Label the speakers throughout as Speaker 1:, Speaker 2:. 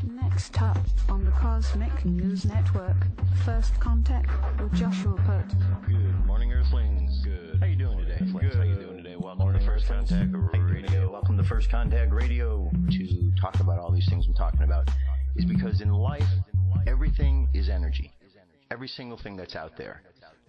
Speaker 1: Next up on the Cosmic News Network, First Contact with Joshua Pert.
Speaker 2: Good morning, Earthlings. Good. How you doing today? Good. How you doing today? Welcome to First Contact Radio. Welcome to First Contact Radio. To talk about all these things I'm talking about is because in life, everything is energy. Every single thing that's out there.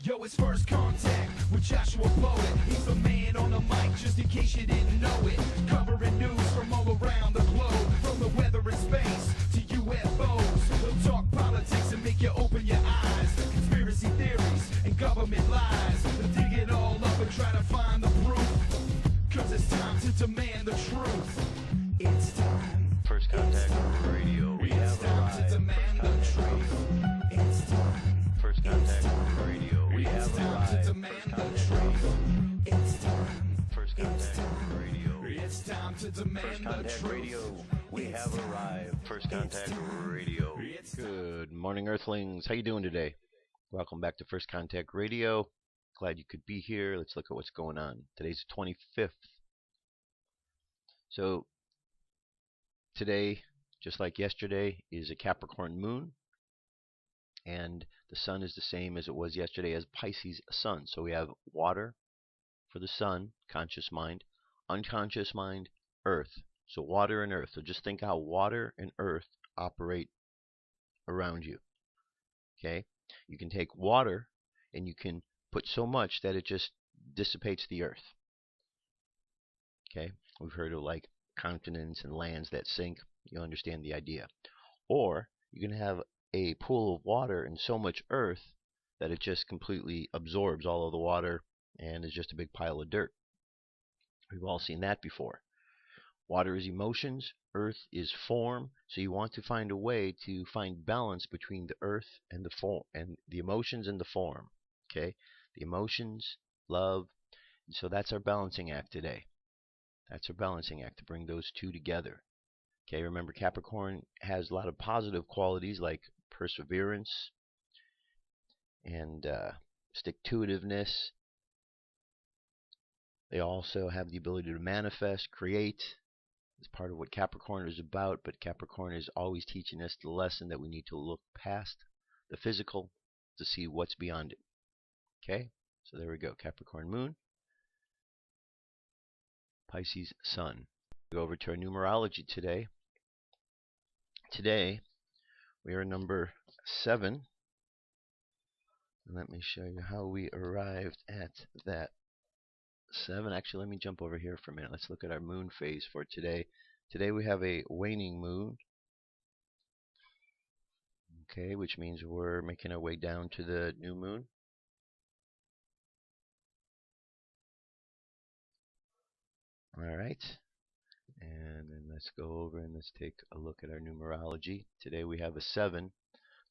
Speaker 3: Yo, it's First Contact with Joshua Poet. He's the man on the mic, just in case you didn't know it. Covering news from all around the globe, from the weather and space to UFOs. He'll talk politics and make you open your eyes. Conspiracy theories and government lies. They'll dig it all up and try to find the proof. Cause it's time to demand the truth. It's time.
Speaker 2: First Contact Radio. We
Speaker 3: It's
Speaker 2: have
Speaker 3: time
Speaker 2: arrived.
Speaker 3: to demand the truth. It's time.
Speaker 2: First Contact Radio. We
Speaker 3: It's
Speaker 2: have
Speaker 3: time to
Speaker 2: arrived.
Speaker 3: demand
Speaker 2: First
Speaker 3: the
Speaker 2: Contact
Speaker 3: truth.
Speaker 2: Radio.
Speaker 3: It's time.
Speaker 2: First Contact Radio.
Speaker 3: It's time to
Speaker 2: First
Speaker 3: demand the
Speaker 2: Contact
Speaker 3: truth.
Speaker 2: Radio. We have arrived. First Contact Radio. Good morning, Earthlings. How you doing today? Welcome back to First Contact Radio. Glad you could be here. Let's look at what's going on. Today's the 25th. So today, just like yesterday, is a Capricorn moon. And the sun is the same as it was yesterday as Pisces sun. So we have water for the sun, conscious mind, unconscious mind, earth. So water and earth. So just think how water and earth operate around you. Okay? You can take water and you can put so much that it just dissipates the earth. Okay? We've heard of like continents and lands that sink. You understand the idea. Or you can have a pool of water and so much earth that it just completely absorbs all of the water and is just a big pile of dirt. We've all seen that before. Water is emotions, earth is form, so you want to find a way to find balance between the earth and the form, and the emotions and the form. Okay? The emotions, love, and so that's our balancing act today. That's our balancing act, to bring those two together. Okay, remember Capricorn has a lot of positive qualities like perseverance and stick-to-itiveness. They also have the ability to manifest, create. It's part of what Capricorn is about, but Capricorn is always teaching us the lesson that we need to look past the physical to see what's beyond it. Okay, so there we go. Capricorn moon, Pisces sun. We go over to our numerology today. Today, we are number 7. And let me show you how we arrived at that 7. Actually, let me jump over here for a minute. Let's look at our moon phase for today. Today we have a waning moon. Okay, which means we're making our way down to the new moon. Alright. And then let's go over and let's take a look at our numerology. Today we have a 7.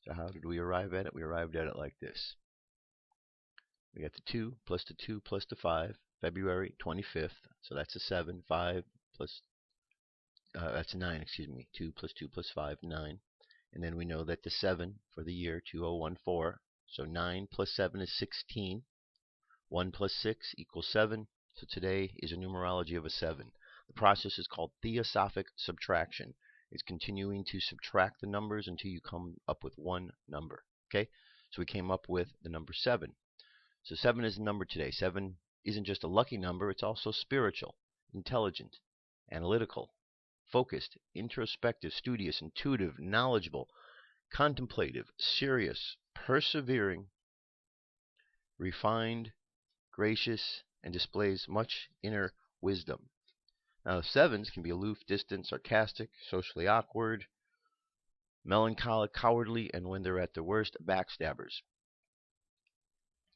Speaker 2: So how did we arrive at it? We arrived at it like this. We got the 2 plus the 2 plus the 5, February 25th. So that's a 7. 5 plus, that's a 9, excuse me. 2 plus 2 plus 5, 9. And then we know that the 7 for the year 2014. So 9 plus 7 is 16. 1 plus 6 equals 7. So today is a numerology of a 7. The process is called theosophic subtraction. It's continuing to subtract the numbers until you come up with one number. Okay? So we came up with the number 7. So 7 is the number today. 7 isn't just a lucky number, it's also spiritual, intelligent, analytical, focused, introspective, studious, intuitive, knowledgeable, contemplative, serious, persevering, refined, gracious, and displays much inner wisdom. Now, the 7s can be aloof, distant, sarcastic, socially awkward, melancholic, cowardly, and when they're at their worst, backstabbers.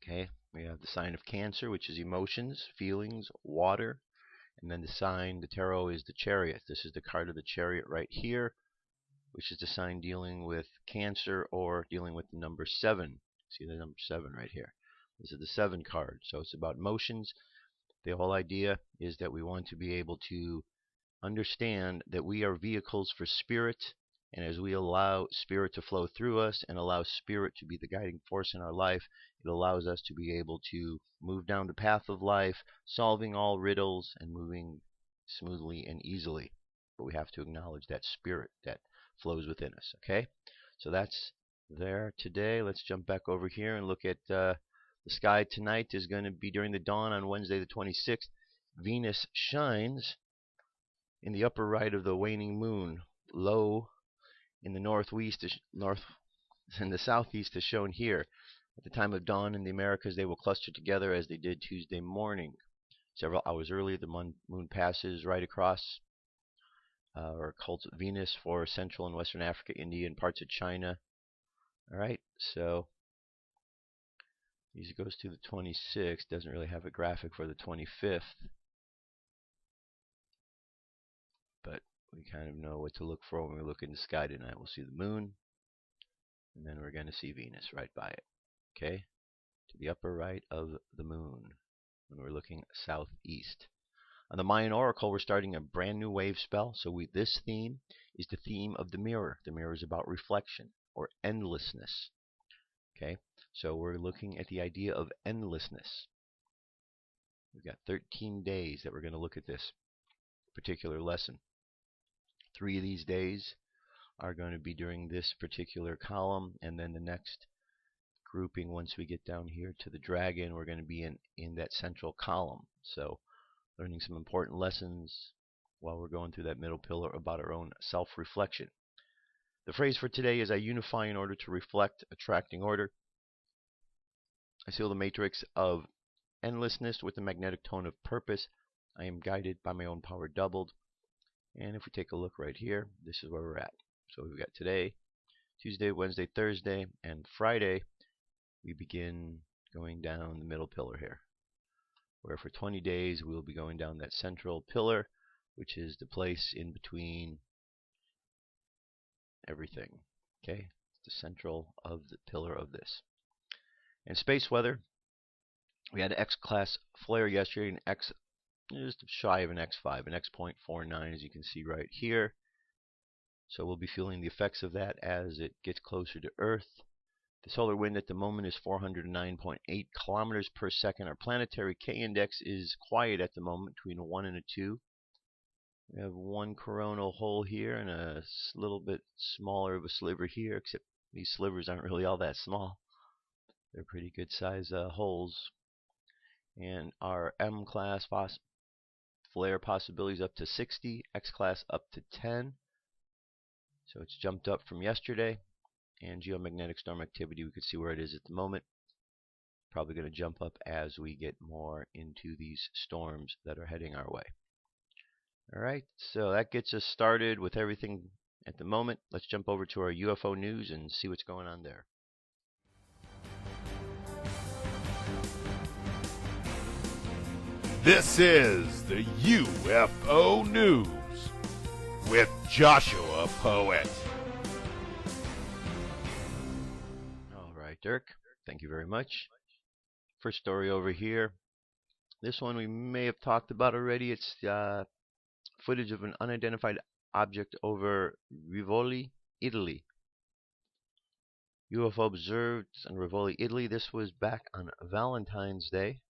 Speaker 2: Okay, we have the sign of Cancer, which is emotions, feelings, water, and then the sign, the tarot, is the Chariot. This is the card of the Chariot right here, which is the sign dealing with Cancer or dealing with the number 7. See the number 7 right here. This is the 7 card, so it's about emotions. The whole idea is that we want to be able to understand that we are vehicles for spirit, and as we allow spirit to flow through us and allow spirit to be the guiding force in our life, it allows us to be able to move down the path of life, solving all riddles and moving smoothly and easily. but we have to acknowledge that spirit that flows within us. Okay, so that's there today. Let's jump back over here and look at the sky tonight. Is going to be during the dawn on Wednesday the 26th. Venus shines in the upper right of the waning moon, low in the northeast, in the southeast is shown here. At the time of dawn in the Americas, they will cluster together as they did Tuesday morning. Several hours earlier, the moon passes right across or occults Venus for Central and Western Africa, India, and parts of China. All right, so it goes to the 26th. Doesn't really have a graphic for the 25th, but we kind of know what to look for when we look in the sky tonight. We'll see the moon, and then we're going to see Venus right by it. Okay, to the upper right of the moon when we're looking southeast. On the Mayan Oracle, we're starting a brand new wave spell. So this theme is the theme of the mirror. The mirror is about reflection or endlessness. Okay, so we're looking at the idea of endlessness. We've got 13 days that we're going to look at this particular lesson. 3 of these days are going to be during this particular column, and then the next grouping, once we get down here to the dragon, we're going to be in that central column. So learning some important lessons while we're going through that middle pillar about our own self-reflection. The phrase for today is, I unify in order to reflect, attracting order. I seal the matrix of endlessness with the magnetic tone of purpose. I am guided by my own power doubled. And if we take a look right here, this is where we're at. So we've got today, Tuesday, Wednesday, Thursday, and Friday. We begin going down the middle pillar here, where for 20 days we'll be going down that central pillar, which is the place in between everything. Okay, the central of the pillar of this. And space weather, we had an X-class flare yesterday, an X just shy of an X5, an X.49, as you can see right here. So we'll be feeling the effects of that as it gets closer to Earth. The solar wind at the moment is 409.8 kilometers per second. Our planetary K-index is quiet at the moment, between a 1 and a 2. We have one coronal hole here and a little bit smaller of a sliver here, except these slivers aren't really all that small. They're pretty good size holes. And our M-class flare possibilities up to 60, X-class up to 10. So it's jumped up from yesterday. And geomagnetic storm activity, we could see where it is at the moment. Probably going to jump up as we get more into these storms that are heading our way. Alright, so that gets us started with everything at the moment. Let's jump over to our UFO news and see what's going on there.
Speaker 3: This is the UFO News with Joshua Poet.
Speaker 2: Alright, Dirk. Thank you very much. First story over here. This one we may have talked about already. It's footage of an unidentified object over Rivoli, Italy. UFO observed in Rivoli, Italy. This was back on Valentine's Day.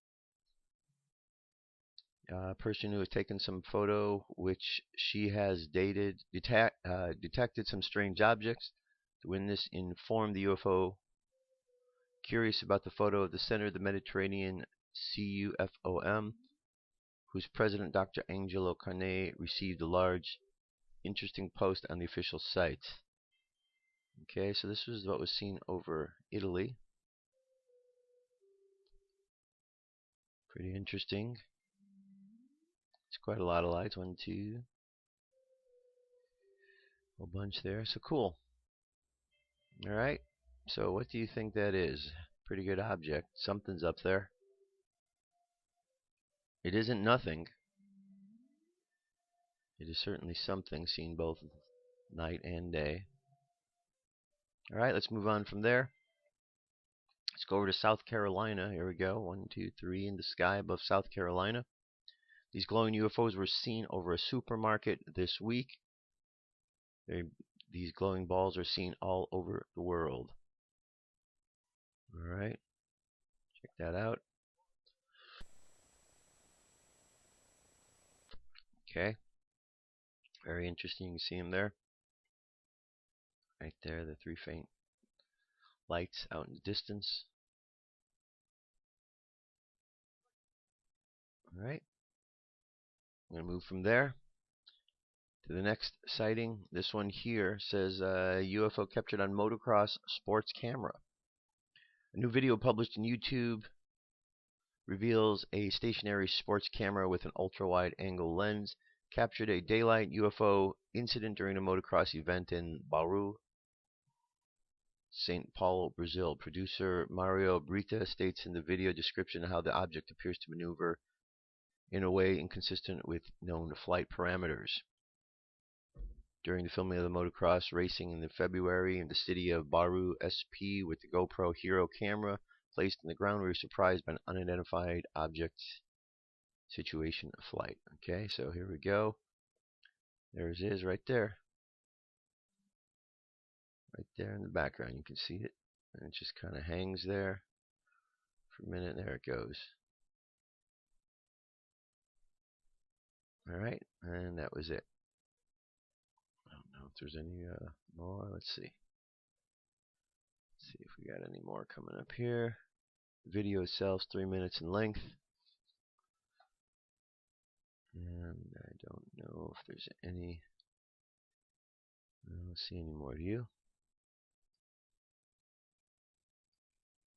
Speaker 2: A person who has taken some photo, which she has detected some strange objects. The witness informed the UFO curious about the photo of the center of the Mediterranean CUFOM, whose president, Dr. Angelo Carne, received a large, interesting post on the official site. Okay, so this was what was seen over Italy. Pretty interesting. It's quite a lot of lights. 1, 2. A whole bunch there. So cool. Alright. So what do you think that is? Pretty good object. Something's up there. It isn't nothing. It is certainly something seen both night and day. Alright, let's move on from there. Let's go over to South Carolina. Here we go. 1, 2, 3 in the sky above South Carolina. These glowing UFOs were seen over a supermarket this week. These glowing balls are seen all over the world. Alright, check that out. Okay. Very interesting. You can see them there. Right there, the three faint lights out in the distance. All right. I'm going to move from there to the next sighting. This one here says UFO captured on motocross sports camera. A new video published in YouTube reveals a stationary sports camera with an ultra-wide angle lens captured a daylight UFO incident during a motocross event in Bauru, St. Paulo, Brazil. Producer Mario Brita states in the video description how the object appears to maneuver in a way inconsistent with known flight parameters. During the filming of the motocross racing in February in the city of Bauru, SP with the GoPro Hero camera placed in the ground, we were surprised by an unidentified object situation of flight. Okay, so here we go. There it is right there. Right there in the background. You can see it. And it just kind of hangs there for a minute. There it goes. Alright, and that was it. I don't know if there's any more. Let's see. Let's see if we got any more coming up here. The video itself is 3 minutes in length. And I don't know if there's any. I don't see any more. Do you?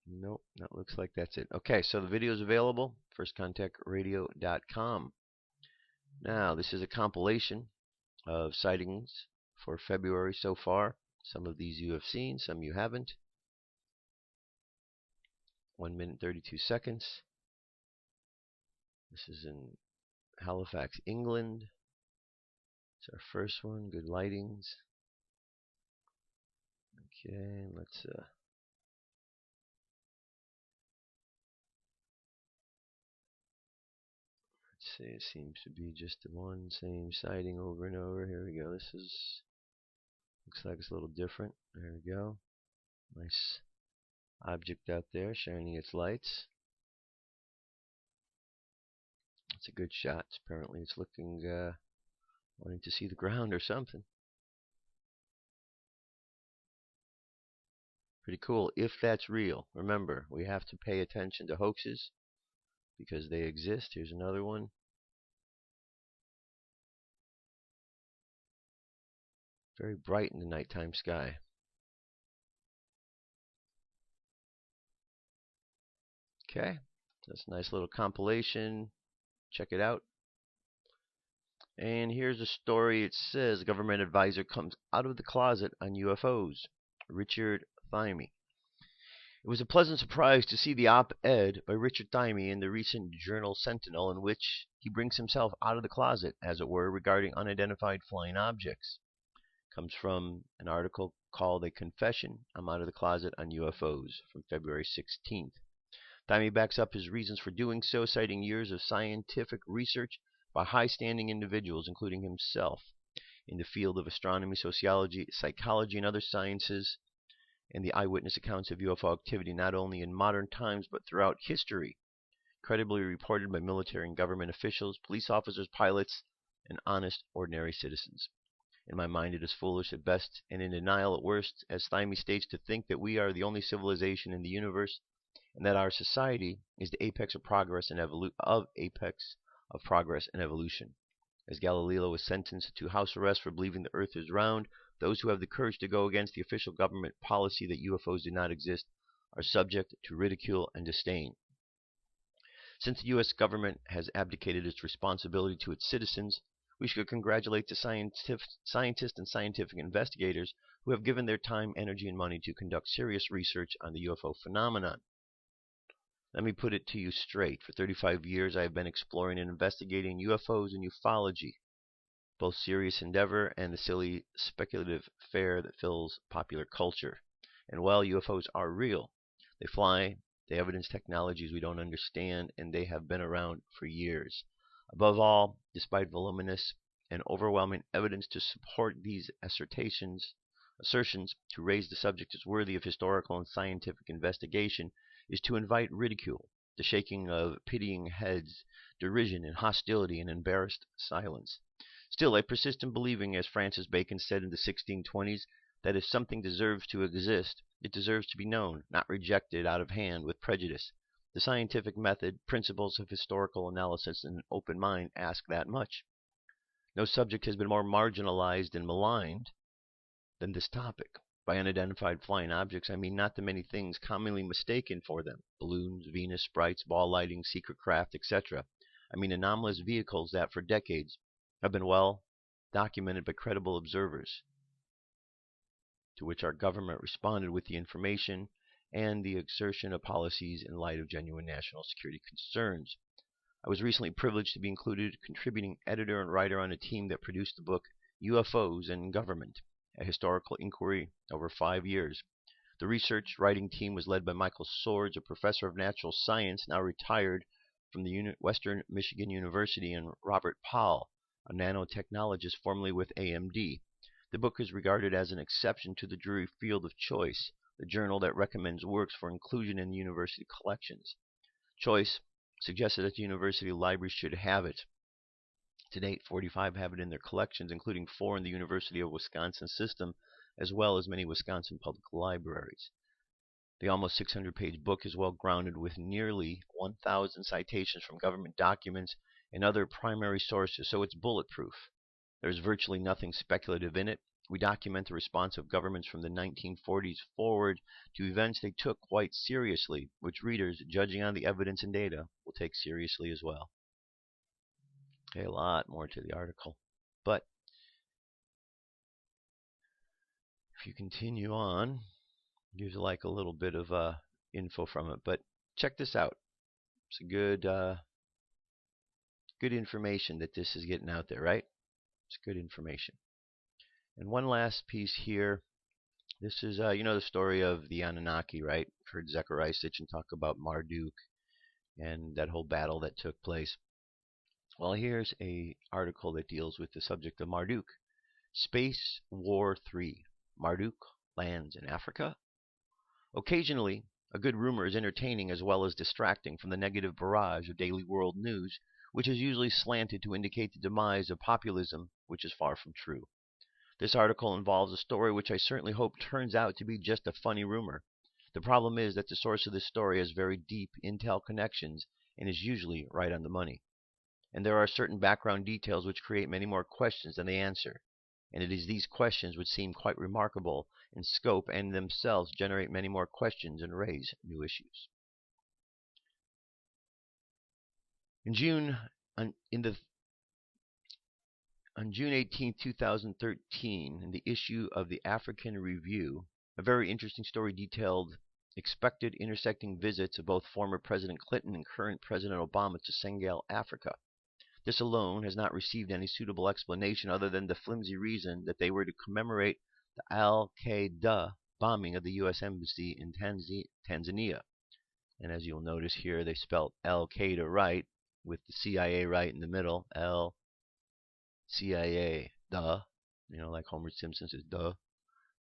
Speaker 2: Nope, that looks like that's it. Okay, so the video is available. firstcontactradio.com. Now, this is a compilation of sightings for February so far. Some of these you have seen, some you haven't. 1 minute 32 seconds. This is in Halifax, England. It's our first one. Good lightings. Okay, let's see. It seems to be just the one same sighting over and over. Here we go. This is looks like it's a little different. There we go. Nice object out there shining its lights. It's a good shot. Apparently it's looking wanting to see the ground or something. Pretty cool if that's real. Remember, we have to pay attention to hoaxes because they exist. Here's another one. Very bright in the nighttime sky. Okay, that's a nice little compilation. Check it out. And here's a story. It says government advisor comes out of the closet on UFOs. Richard Thieme. It was a pleasant surprise to see the op-ed by Richard Thieme in the recent journal Sentinel, in which he brings himself out of the closet, as it were, regarding unidentified flying objects. Comes from an article called A Confession, I'm Out of the Closet on UFOs, from February 16th. Thieme backs up his reasons for doing so, citing years of scientific research by high-standing individuals, including himself, in the field of astronomy, sociology, psychology, and other sciences, and the eyewitness accounts of UFO activity not only in modern times but throughout history, credibly reported by military and government officials, police officers, pilots, and honest, ordinary citizens. In my mind, it is foolish at best and in denial at worst, as Thieme states, to think that we are the only civilization in the universe and that our society is the apex of progress and evolution. As Galileo was sentenced to house arrest for believing the earth is round, those who have the courage to go against the official government policy that UFOs do not exist are subject to ridicule and disdain. Since the U.S. government has abdicated its responsibility to its citizens, we should congratulate the scientists and scientific investigators who have given their time, energy, and money to conduct serious research on the UFO phenomenon. Let me put it to you straight. For 35 years, I have been exploring and investigating UFOs and ufology, both serious endeavor and the silly speculative fare that fills popular culture. And while UFOs are real, they fly, they evidence technologies we don't understand, and they have been around for years. Above all, despite voluminous and overwhelming evidence to support these assertions, to raise the subject as worthy of historical and scientific investigation is to invite ridicule, the shaking of pitying heads, derision and hostility and embarrassed silence. Still, I persist in believing, as Francis Bacon said in the 1620s, that if something deserves to exist, it deserves to be known, not rejected out of hand with prejudice. The scientific method, principles of historical analysis, and an open mind ask that much. No subject has been more marginalized and maligned than this topic. By unidentified flying objects, I mean not the many things commonly mistaken for them: balloons, Venus sprites, ball lighting, secret craft, etc. I mean anomalous vehicles that, for decades, have been well documented by credible observers, to which our government responded with the information and the exertion of policies in light of genuine national security concerns. I was recently privileged to be included contributing editor and writer on a team that produced the book UFOs and Government, a historical inquiry over 5 years. The research writing team was led by Michael Swords, a professor of natural science now retired from the Western Michigan University, and Robert Powell, a nanotechnologist formerly with AMD. The book is regarded as an exception to the dreary field of Choice, the journal that recommends works for inclusion in the university collections. Choice suggested that the university libraries should have it. To date, 45 have it in their collections, including 4 in the University of Wisconsin system, as well as many Wisconsin public libraries. The almost 600-page book is well grounded with nearly 1,000 citations from government documents and other primary sources, so it's bulletproof. There's virtually nothing speculative in it. We document the response of governments from the 1940s forward to events they took quite seriously, which readers, judging on the evidence and data, will take seriously as well. Okay, a lot more to the article. But if you continue on, gives like a little bit of info from it. But check this out. It's a good information that this is getting out there, right? It's good information. And one last piece here. This is, you know, the story of the Anunnaki, right? Heard Zechariah Sitchin talk about Marduk and that whole battle that took place. Well, here's an article that deals with the subject of Marduk. Space War 3. Marduk lands in Africa. Occasionally, a good rumor is entertaining as well as distracting from the negative barrage of daily world news, which is usually slanted to indicate the demise of populism, which is far from true. This article involves a story which I certainly hope turns out to be just a funny rumor. The problem is that the source of this story has very deep intel connections and is usually right on the money. And there are certain background details which create many more questions than they answer. And it is these questions which seem quite remarkable in scope and themselves generate many more questions and raise new issues. On June 18, 2013, in the issue of the African Review, a very interesting story detailed expected intersecting visits of both former President Clinton and current President Obama to Senegal, Africa. This alone has not received any suitable explanation other than the flimsy reason that they were to commemorate the Al-Qaeda bombing of the U.S. Embassy in Tanzania. And as you'll notice here, they spelled Al-Qaeda right, with the CIA right in the middle. CIA, duh. You know, like Homer Simpson says, duh.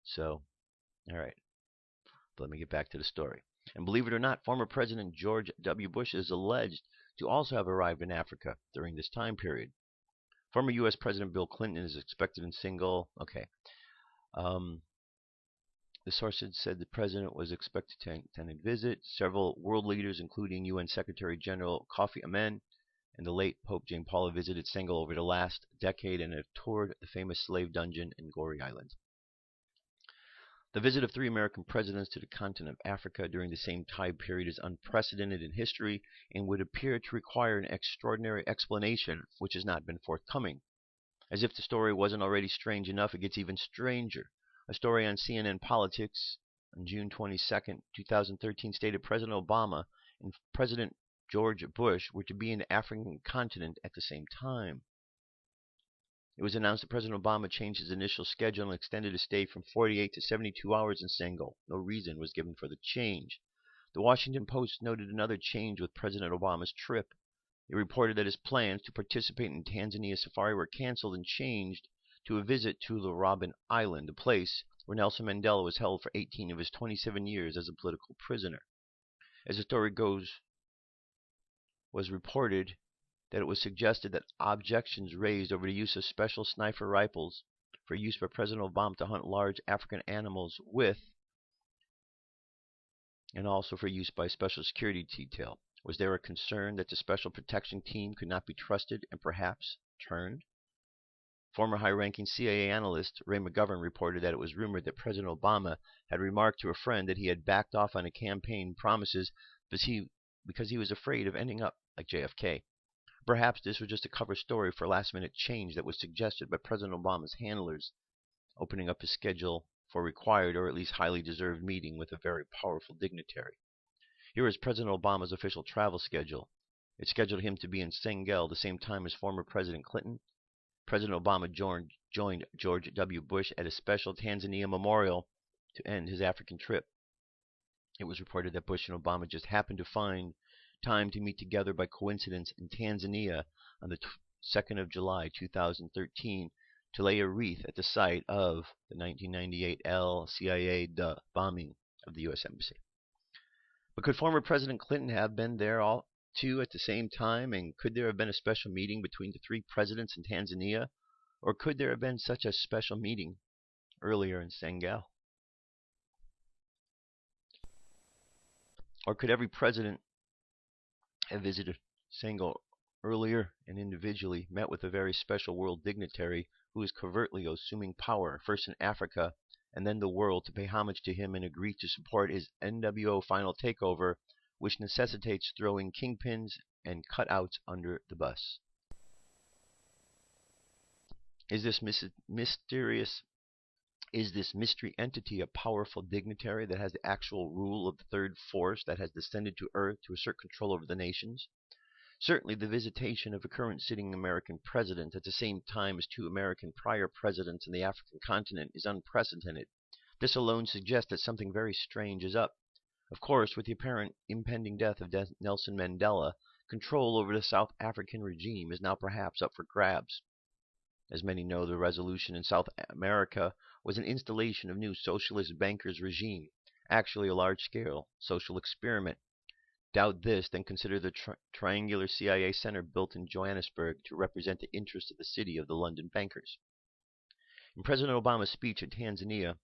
Speaker 2: So, all right. But let me get back to the story. And believe it or not, former President George W. Bush is alleged to also have arrived in Africa during this time period. Former U.S. President Bill Clinton is expected in single. Okay. The source said the president was expected to attend a visit. Several world leaders, including UN Secretary General Kofi Annan and the late Pope James Paul, visited Senegal over the last decade and have toured the famous slave dungeon in Gorée Island. The visit of 3 American presidents to the continent of Africa during the same time period is unprecedented in history and would appear to require an extraordinary explanation, which has not been forthcoming. As if the story wasn't already strange enough, it gets even stranger. A story on CNN Politics on June 22, 2013 stated President Obama and President George Bush were to be in the African continent at the same time. It was announced that President Obama changed his initial schedule and extended his stay from 48 to 72 hours in Senegal. No reason was given for the change. The Washington Post noted another change with President Obama's trip. It reported that his plans to participate in Tanzania safari were canceled and changed to a visit to the Robben Island, a place where Nelson Mandela was held for 18 of his 27 years as a political prisoner. As the story goes, was reported that it was suggested that objections raised over the use of special sniper rifles for use by President Obama to hunt large African animals with, and also for use by special security detail. Was there a concern that the special protection team could not be trusted and perhaps turned? Former high-ranking CIA analyst Ray McGovern reported that it was rumored that President Obama had remarked to a friend that he had backed off on a campaign promises because he was afraid of ending up like JFK. Perhaps this was just a cover story for a last-minute change that was suggested by President Obama's handlers, opening up his schedule for a required or at least highly deserved meeting with a very powerful dignitary. Here is President Obama's official travel schedule. It scheduled him to be in Senegal the same time as former President Clinton. President Obama joined George W. Bush at a special Tanzania memorial to end his African trip. It was reported that Bush and Obama just happened to find time to meet together by coincidence in Tanzania on the 2nd of July 2013 to lay a wreath at the site of the 1998 CIA bombing of the U.S. Embassy. But could former President Clinton have been there all two at the same time, and could there have been a special meeting between the three presidents in Tanzania, or could there have been such a special meeting earlier in Senegal? Or could every president have visited Senegal earlier and individually met with a very special world dignitary who is covertly assuming power, first in Africa and then the world, to pay homage to him and agree to support his NWO final takeover, which necessitates throwing kingpins and cutouts under the bus? Is this mystery entity a powerful dignitary that has the actual rule of the third force that has descended to Earth to assert control over the nations? Certainly the visitation of a current sitting American president at the same time as two American prior presidents in the African continent is unprecedented. This alone suggests that something very strange is up. Of course, with the apparent impending death of Nelson Mandela, control over the South African regime is now perhaps up for grabs. As many know, the resolution in South America was an installation of new socialist bankers' regime, actually a large-scale social experiment. Doubt this, then consider the triangular CIA center built in Johannesburg to represent the interests of the city of the London bankers. In President Obama's speech in Tanzania,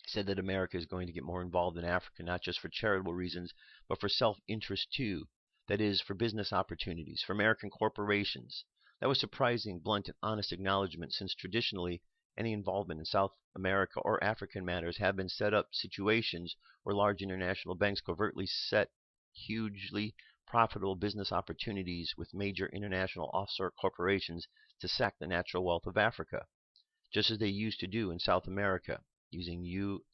Speaker 2: he said that America is going to get more involved in Africa, not just for charitable reasons, but for self-interest too. That is, for business opportunities, for American corporations. That was surprising, blunt, and honest acknowledgement, since traditionally any involvement in South America or African matters have been set up situations where large international banks covertly set hugely profitable business opportunities with major international offshore corporations to sack the natural wealth of Africa, just as they used to do in South America, using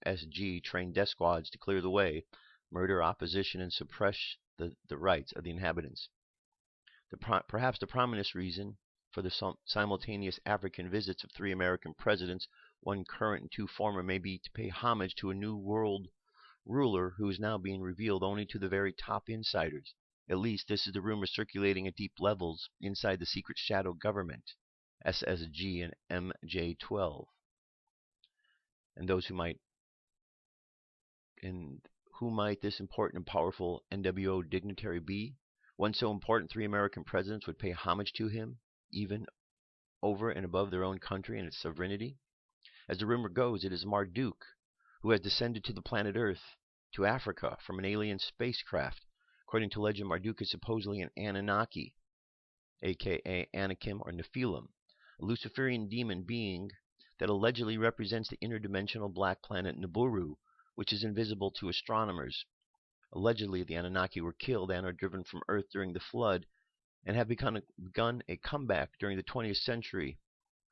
Speaker 2: USG trained death squads to clear the way, murder opposition, and suppress the rights of the inhabitants. Perhaps the prominent reason for the simultaneous African visits of three American presidents, one current and two former, may be to pay homage to a new world ruler who is now being revealed only to the very top insiders. At least this is the rumor circulating at deep levels inside the secret shadow government, SSG and MJ12. And who might this important and powerful NWO dignitary be? One so important, three American presidents would pay homage to him, even over and above their own country and its sovereignty. As the rumor goes, it is Marduk, who has descended to the planet Earth, to Africa, from an alien spacecraft. According to legend, Marduk is supposedly an Anunnaki, aka Anakim or Nephilim, a Luciferian demon being that allegedly represents the interdimensional black planet Nibiru, which is invisible to astronomers. Allegedly, the Anunnaki were killed and are driven from Earth during the flood, and have begun a comeback during the 20th century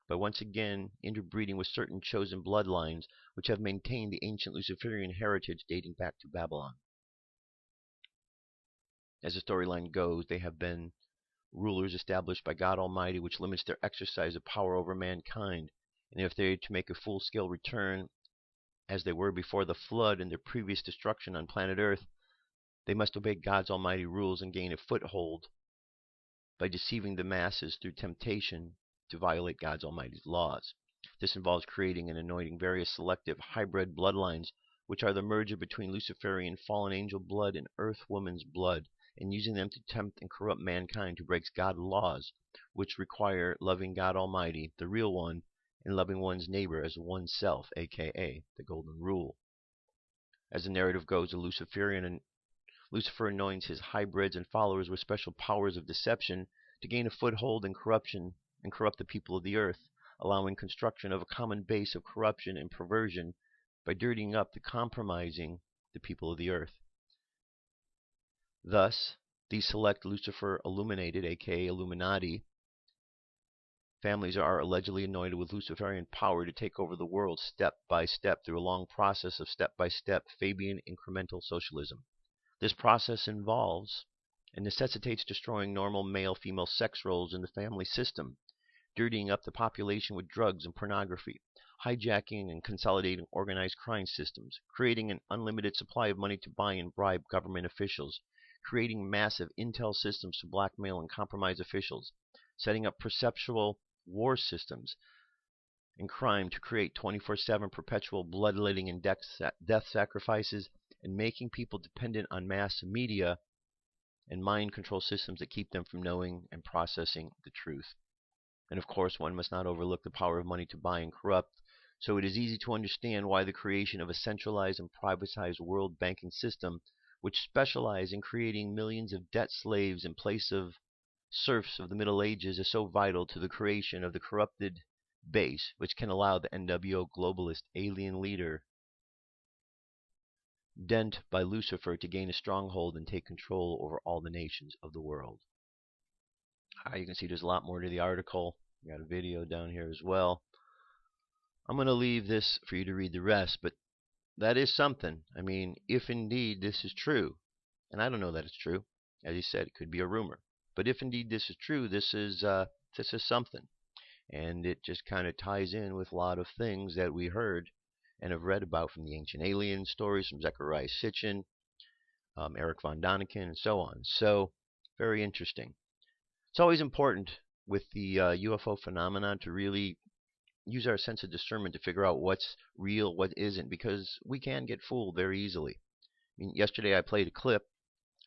Speaker 2: by once again interbreeding with certain chosen bloodlines which have maintained the ancient Luciferian heritage dating back to Babylon. As the storyline goes, they have been rulers established by God Almighty, which limits their exercise of power over mankind, and if they are to make a full-scale return as they were before the flood and their previous destruction on planet Earth, they must obey God's almighty rules and gain a foothold by deceiving the masses through temptation to violate God's almighty laws. This involves creating and anointing various selective hybrid bloodlines, which are the merger between Luciferian fallen angel blood and earth woman's blood, and using them to tempt and corrupt mankind to break God's laws, which require loving God Almighty, the real one, and loving one's neighbor as oneself, aka the Golden Rule. As the narrative goes, Lucifer anoints his hybrids and followers with special powers of deception to gain a foothold in corruption and corrupt the people of the earth, allowing construction of a common base of corruption and perversion by dirtying up and compromising the people of the earth. Thus, these select Lucifer illuminated, aka Illuminati, families are allegedly anointed with Luciferian power to take over the world step by step through a long process of step-by-step Fabian incremental socialism. This process involves and necessitates destroying normal male-female sex roles in the family system, dirtying up the population with drugs and pornography, hijacking and consolidating organized crime systems, creating an unlimited supply of money to buy and bribe government officials, creating massive intel systems to blackmail and compromise officials, setting up perceptual war systems and crime to create 24/7 perpetual bloodletting and death sacrifices, and making people dependent on mass media and mind control systems that keep them from knowing and processing the truth. And of course, one must not overlook the power of money to buy and corrupt, so it is easy to understand why the creation of a centralized and privatized world banking system, which specializes in creating millions of debt slaves in place of serfs of the Middle Ages, is so vital to the creation of the corrupted base, which can allow the NWO globalist alien leader Dent by Lucifer to gain a stronghold and take control over all the nations of the world. You can see there's a lot more to the article. We got a video down here as well. I'm going to leave this for you to read the rest, but that is something. I mean, if indeed this is true, and I don't know that it's true. As you said, it could be a rumor. But if indeed this is true, this is something. And it just kind of ties in with a lot of things that we heard and have read about from the ancient alien stories, from Zechariah Sitchin, Eric von Daniken, and so on. So, very interesting. It's always important with the UFO phenomenon to really use our sense of discernment to figure out what's real, what isn't, because we can get fooled very easily. I mean, yesterday I played a clip,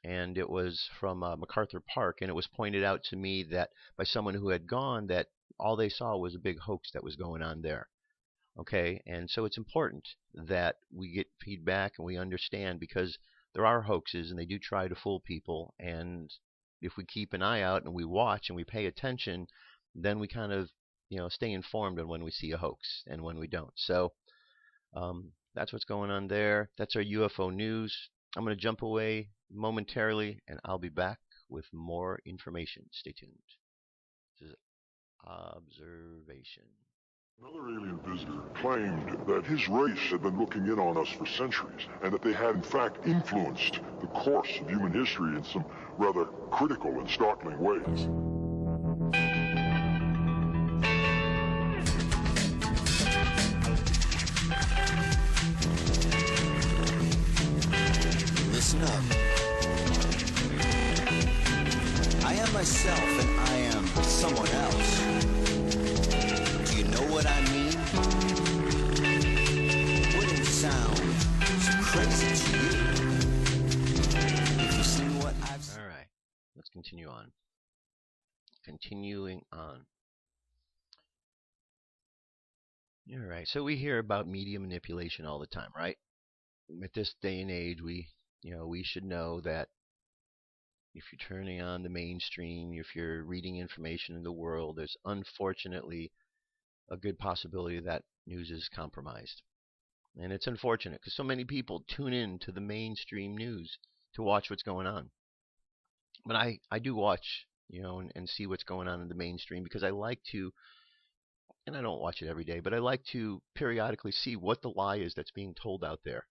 Speaker 2: and it was from MacArthur Park, and it was pointed out to me that by someone who had gone that all they saw was a big hoax that was going on there. Okay, and so it's important that we get feedback and we understand, because there are hoaxes and they do try to fool people, and if we keep an eye out and we watch and we pay attention, then we kind of stay informed on when we see a hoax and when we don't. So that's what's going on there. That's our UFO news. I'm going to jump away momentarily and I'll be back with more information. Stay tuned. This is Observation.
Speaker 4: Another alien visitor claimed that his race had been looking in on us for centuries, and that they had in fact influenced the course of human history in some rather critical and startling ways.
Speaker 5: Listen up. I am myself and I am someone else. Do you know what I mean? Wouldn't sound so crazy to you if you've seen what I've seen.
Speaker 2: All right, let's continue on. Continuing on. All right, so we hear about media manipulation all the time, right? At this day and age, we should know that if you're turning on the mainstream, if you're reading information in the world, there's unfortunately a good possibility that news is compromised. And it's unfortunate because so many people tune in to the mainstream news to watch what's going on. But I do watch, and see what's going on in the mainstream, because I like to, and I don't watch it every day, but I like to periodically see what the lie is that's being told out there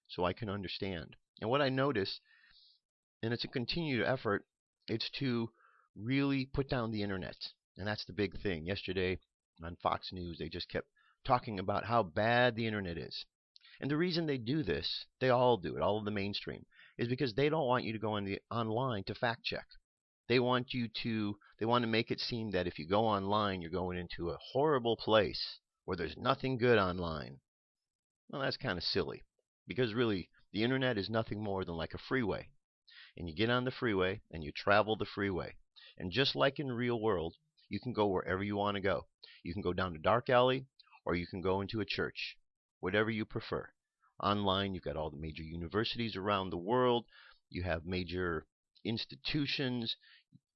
Speaker 2: so I can understand. And what I notice, and it's a continued effort, it's to really put down the internet. And that's the big thing. Yesterday on Fox News, they just kept talking about how bad the internet is. And the reason they do this, they all do it, all of the mainstream, is because they don't want you to go online to fact check. They want to make it seem that if you go online, you're going into a horrible place where there's nothing good online. Well, that's kind of silly, because really, the internet is nothing more than like a freeway. and you get on the freeway and you travel the freeway. And just like in the real world, you can go wherever you want to go. You can go down a dark alley, or you can go into a church, whatever you prefer. Online, you've got all the major universities around the world. You have major institutions,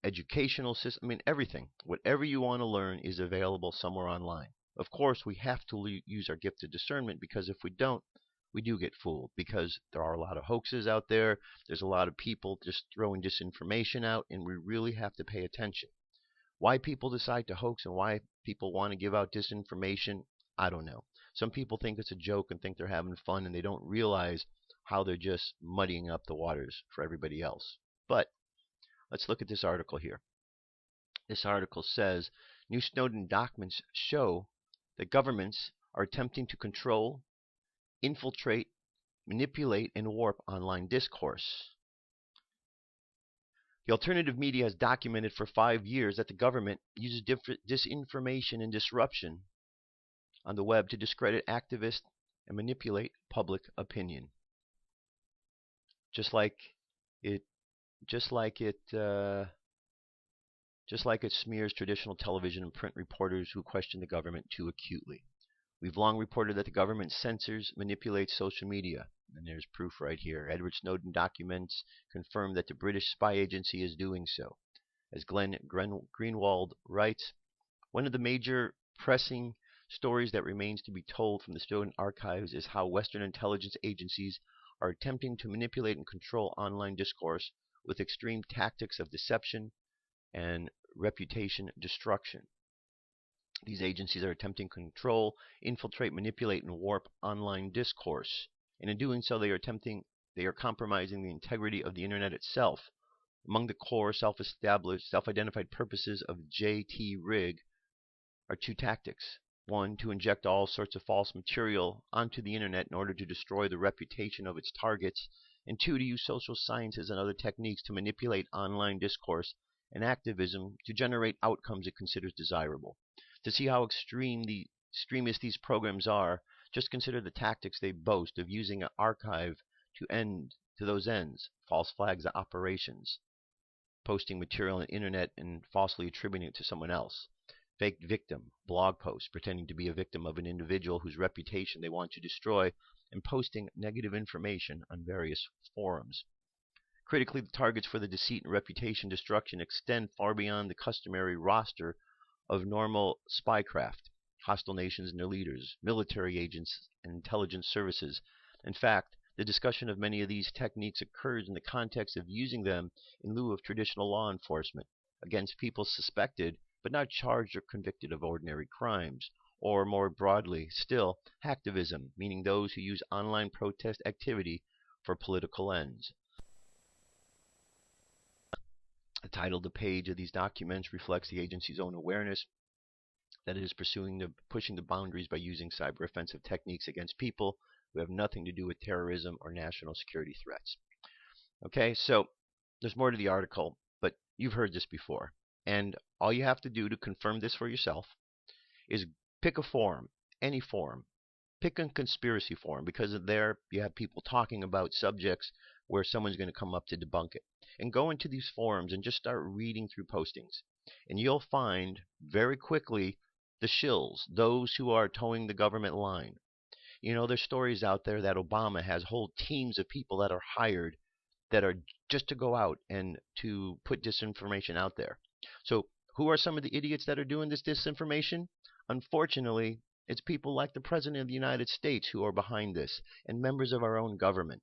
Speaker 2: educational system, I mean everything. Whatever you want to learn is available somewhere online. Of course, we have to use our gift of discernment, because if we don't, we do get fooled, because there are a lot of hoaxes out there. There's a lot of people just throwing disinformation out, and we really have to pay attention. Why people decide to hoax and why people want to give out disinformation, I don't know. Some people think it's a joke and think they're having fun, and they don't realize how they're just muddying up the waters for everybody else. But let's look at this article here. This article says, new Snowden documents show that governments are attempting to control, infiltrate, manipulate, and warp online discourse. The alternative media has documented for 5 years that the government uses disinformation and disruption on the web to discredit activists and manipulate public opinion. Just like it smears traditional television and print reporters who question the government too acutely. We've long reported that the government censors, manipulates social media, and there's proof right here. Edward Snowden documents confirm that the British spy agency is doing so. As Glenn Greenwald writes, one of the major pressing stories that remains to be told from the Snowden archives is how Western intelligence agencies are attempting to manipulate and control online discourse with extreme tactics of deception and reputation destruction. These agencies are attempting to control, infiltrate, manipulate, and warp online discourse. And in doing so, they are compromising the integrity of the internet itself. Among the core self-established, self-identified purposes of J.T. Rig are two tactics. One, to inject all sorts of false material onto the internet in order to destroy the reputation of its targets. And two, to use social sciences and other techniques to manipulate online discourse and activism to generate outcomes it considers desirable. To see how extremist these programs are, just consider the tactics they boast of using an archive to those ends. False flags operations, posting material on the internet and falsely attributing it to someone else. Fake victim, blog posts pretending to be a victim of an individual whose reputation they want to destroy, and posting negative information on various forums. Critically, the targets for the deceit and reputation destruction extend far beyond the customary roster of normal spycraft, hostile nations and their leaders, military agents, and intelligence services. In fact, the discussion of many of these techniques occurs in the context of using them in lieu of traditional law enforcement against people suspected but not charged or convicted of ordinary crimes, or more broadly still, hacktivism, meaning those who use online protest activity for political ends. The title of the page of these documents reflects the agency's own awareness that it is pushing the boundaries by using cyber offensive techniques against people who have nothing to do with terrorism or national security threats. Okay, so there's more to the article, but you've heard this before. And all you have to do to confirm this for yourself is pick a forum, any forum. Pick a conspiracy forum, because there you have people talking about subjects where someone's going to come up to debunk it. And go into these forums and just start reading through postings. And you'll find very quickly the shills, those who are towing the government line. You know, there's stories out there that Obama has whole teams of people that are hired that are just to go out and to put disinformation out there. So who are some of the idiots that are doing this disinformation? Unfortunately, it's people like the President of the United States who are behind this, and members of our own government.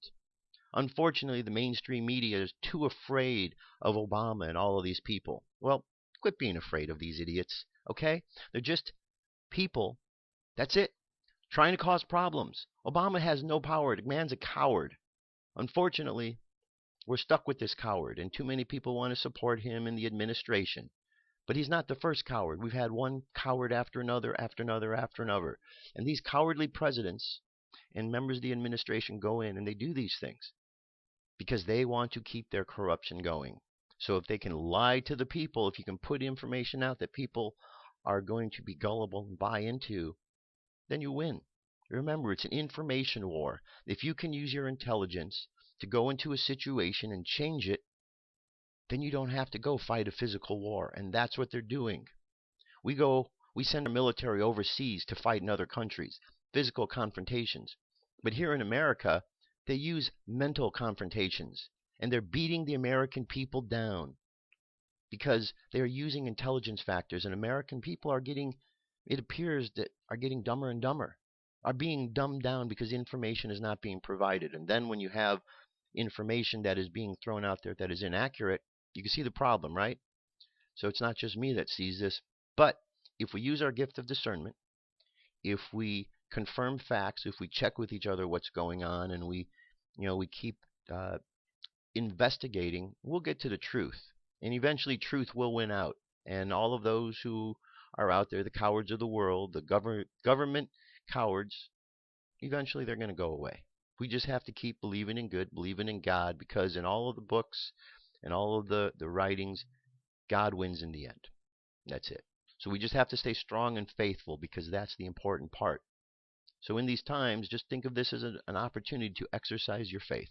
Speaker 2: Unfortunately, the mainstream media is too afraid of Obama and all of these people. Well, quit being afraid of these idiots, okay? They're just people, that's it, trying to cause problems. Obama has no power. The man's a coward. Unfortunately, we're stuck with this coward, and too many people want to support him in the administration. But he's not the first coward. We've had one coward after another, after another, after another. And these cowardly presidents and members of the administration go in and they do these things because they want to keep their corruption going. So if they can lie to the people, if you can put information out that people are going to be gullible and buy into, then you win. Remember, it's an information war. If you can use your intelligence to go into a situation and change it, then you don't have to go fight a physical war. And that's what they're doing. We send our military overseas to fight in other countries, physical confrontations. But here in America, they use mental confrontations. And they're beating the American people down because they are using intelligence factors. And American people are getting, it appears that are getting dumber and dumber, are being dumbed down because information is not being provided. And then when you have information that is being thrown out there that is inaccurate, you can see the problem, right? So it's not just me that sees this. But if we use our gift of discernment, if we confirm facts, if we check with each other what's going on, and we keep investigating, we'll get to the truth. And eventually truth will win out. And all of those who are out there, the cowards of the world, the government cowards, eventually they're going to go away. We just have to keep believing in good, believing in God, because in all of the books and all of the writings, God wins in the end. That's it. So we just have to stay strong and faithful, because that's the important part. So in these times, just think of this as an opportunity to exercise your faith.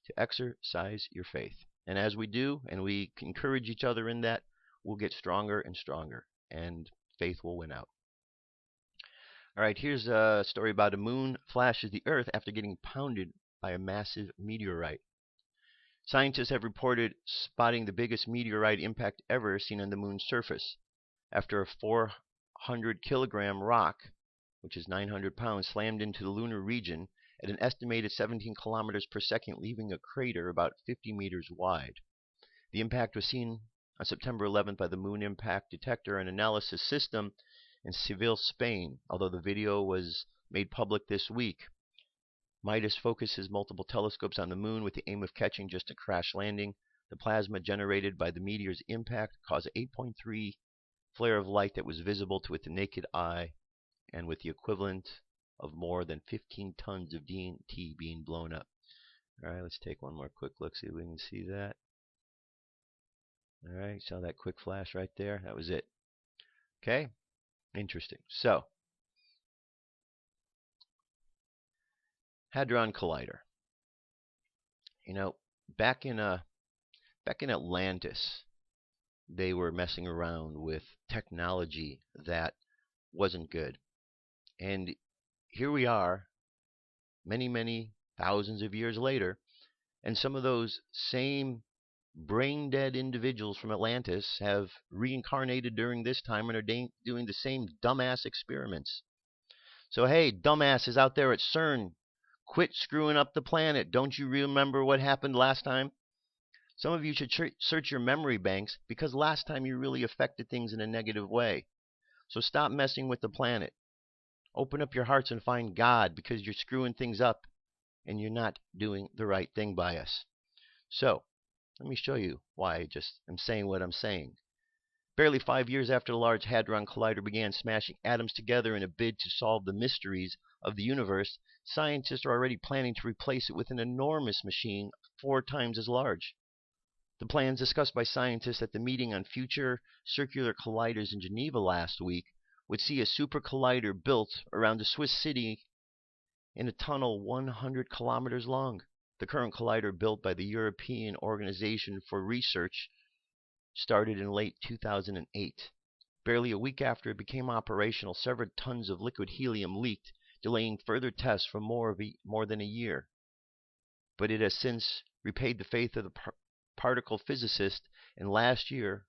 Speaker 2: To exercise your faith. And as we do, and we encourage each other in that, we'll get stronger and stronger, and faith will win out. All right, here's a story about a moon flashes the Earth after getting pounded by a massive meteorite. Scientists have reported spotting the biggest meteorite impact ever seen on the moon's surface, after a 400-kilogram rock, which is 900 pounds, slammed into the lunar region at an estimated 17 kilometers per second, leaving a crater about 50 meters wide. The impact was seen on September 11th by the Moon Impact Detector and Analysis System in Seville, Spain, although the video was made public this week. MIDAS focuses multiple telescopes on the moon with the aim of catching just a crash landing. The plasma generated by the meteor's impact caused an 8.3 flare of light that was visible to the naked eye, and with the equivalent of more than 15 tons of DNT being blown up. All right, let's take one more quick look, see if we can see that. All right, saw that quick flash right there. That was it. Okay, interesting. So, Hadron Collider. You know, back in Atlantis, they were messing around with technology that wasn't good. And here we are, many, many thousands of years later, and some of those same brain-dead individuals from Atlantis have reincarnated during this time and are doing the same dumbass experiments. So, hey, dumbasses out there at Cern, quit screwing up the planet. Don't you remember what happened last time? Some of you should search your memory banks, because last time you really affected things in a negative way. So stop messing with the planet. Open up your hearts and find God, because you're screwing things up and you're not doing the right thing by us. So, let me show you why I just am saying what I'm saying. Barely 5 years after the Large Hadron Collider began smashing atoms together in a bid to solve the mysteries of the universe, scientists are already planning to replace it with an enormous machine 4 times as large. The plans discussed by scientists at the meeting on future circular colliders in Geneva last week would see a super collider built around a Swiss city in a tunnel 100 kilometers long. The current collider, built by the European Organization for Research, started in late 2008. Barely a week after it became operational, several tons of liquid helium leaked, delaying further tests for more than a year. But it has since repaid the faith of the particle physicists, and last year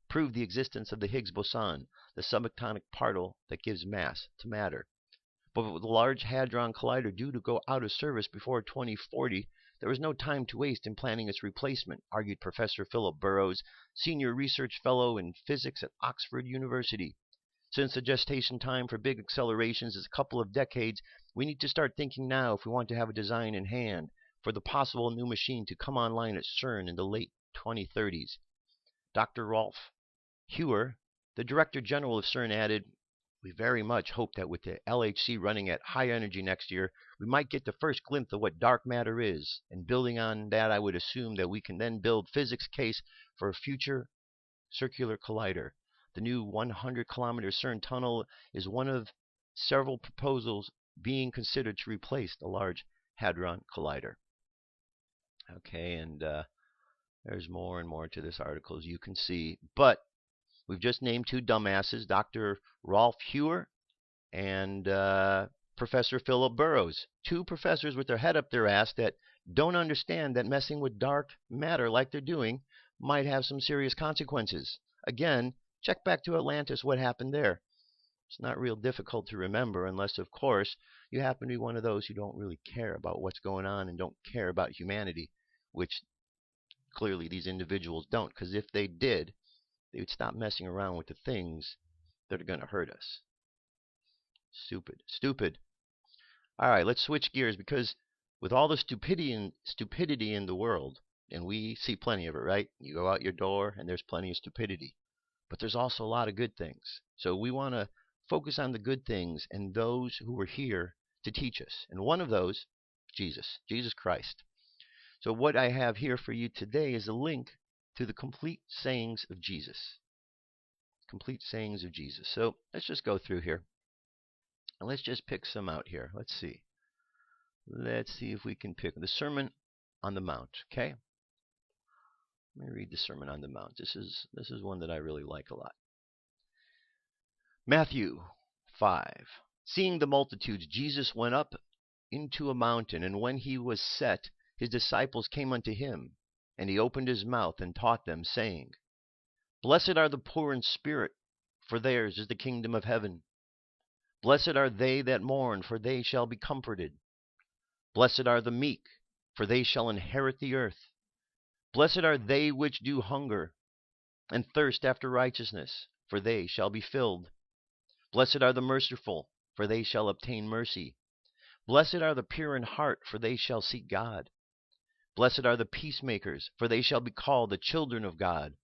Speaker 2: proved the existence of the Higgs boson, the subatomic particle that gives mass to matter. But with the Large Hadron Collider due to go out of service before 2040, there was no time to waste in planning its replacement, argued Professor Philip Burrows, Senior Research Fellow in Physics at Oxford University. Since the gestation time for big accelerations is a couple of decades, we need to start thinking now if we want to have a design in hand for the possible new machine to come online at Cern in the late 2030s. Dr. Rolf Hewer, the Director General of Cern, added, "We very much hope that with the LHC running at high energy next year, we might get the first glimpse of what dark matter is. And building on that, I would assume that we can then build physics case for a future circular collider. The new 100-kilometer Cern tunnel is one of several proposals being considered to replace the Large Hadron Collider." Okay, and there's more and more to this article, as you can see. But we've just named two dumbasses, Dr. Rolf Hewer and Professor Philip Burrows. Two professors with their head up their ass that don't understand that messing with dark matter like they're doing might have some serious consequences. Again, check back to Atlantis, what happened there. It's not real difficult to remember unless, of course, you happen to be one of those who don't really care about what's going on and don't care about humanity, which clearly these individuals don't, because if they did, they would stop messing around with the things that are going to hurt us. Stupid. Stupid. All right, let's switch gears, because with all the stupidity in the world, and we see plenty of it, right? You go out your door and there's plenty of stupidity. But there's also a lot of good things. So we want to focus on the good things and those who were here to teach us. And one of those, Jesus Christ. So what I have here for you today is a link to the complete sayings of Jesus. Complete sayings of Jesus. So let's just go through here. And let's just pick some out here. Let's see. Let's see if we can pick the Sermon on the Mount. Okay? Let me read the Sermon on the Mount. This is one that I really like a lot. Matthew 5. Seeing the multitudes, Jesus went up into a mountain, and when he was set, his disciples came unto him, and he opened his mouth and taught them, saying, Blessed are the poor in spirit, for theirs is the kingdom of heaven. Blessed are they that mourn, for they shall be comforted. Blessed are the meek, for they shall inherit the earth. Blessed are they which do hunger and thirst after righteousness, for they shall be filled. Blessed are the merciful, for they shall obtain mercy. Blessed are the pure in heart, for they shall see God. Blessed are the peacemakers, for they shall be called the children of God.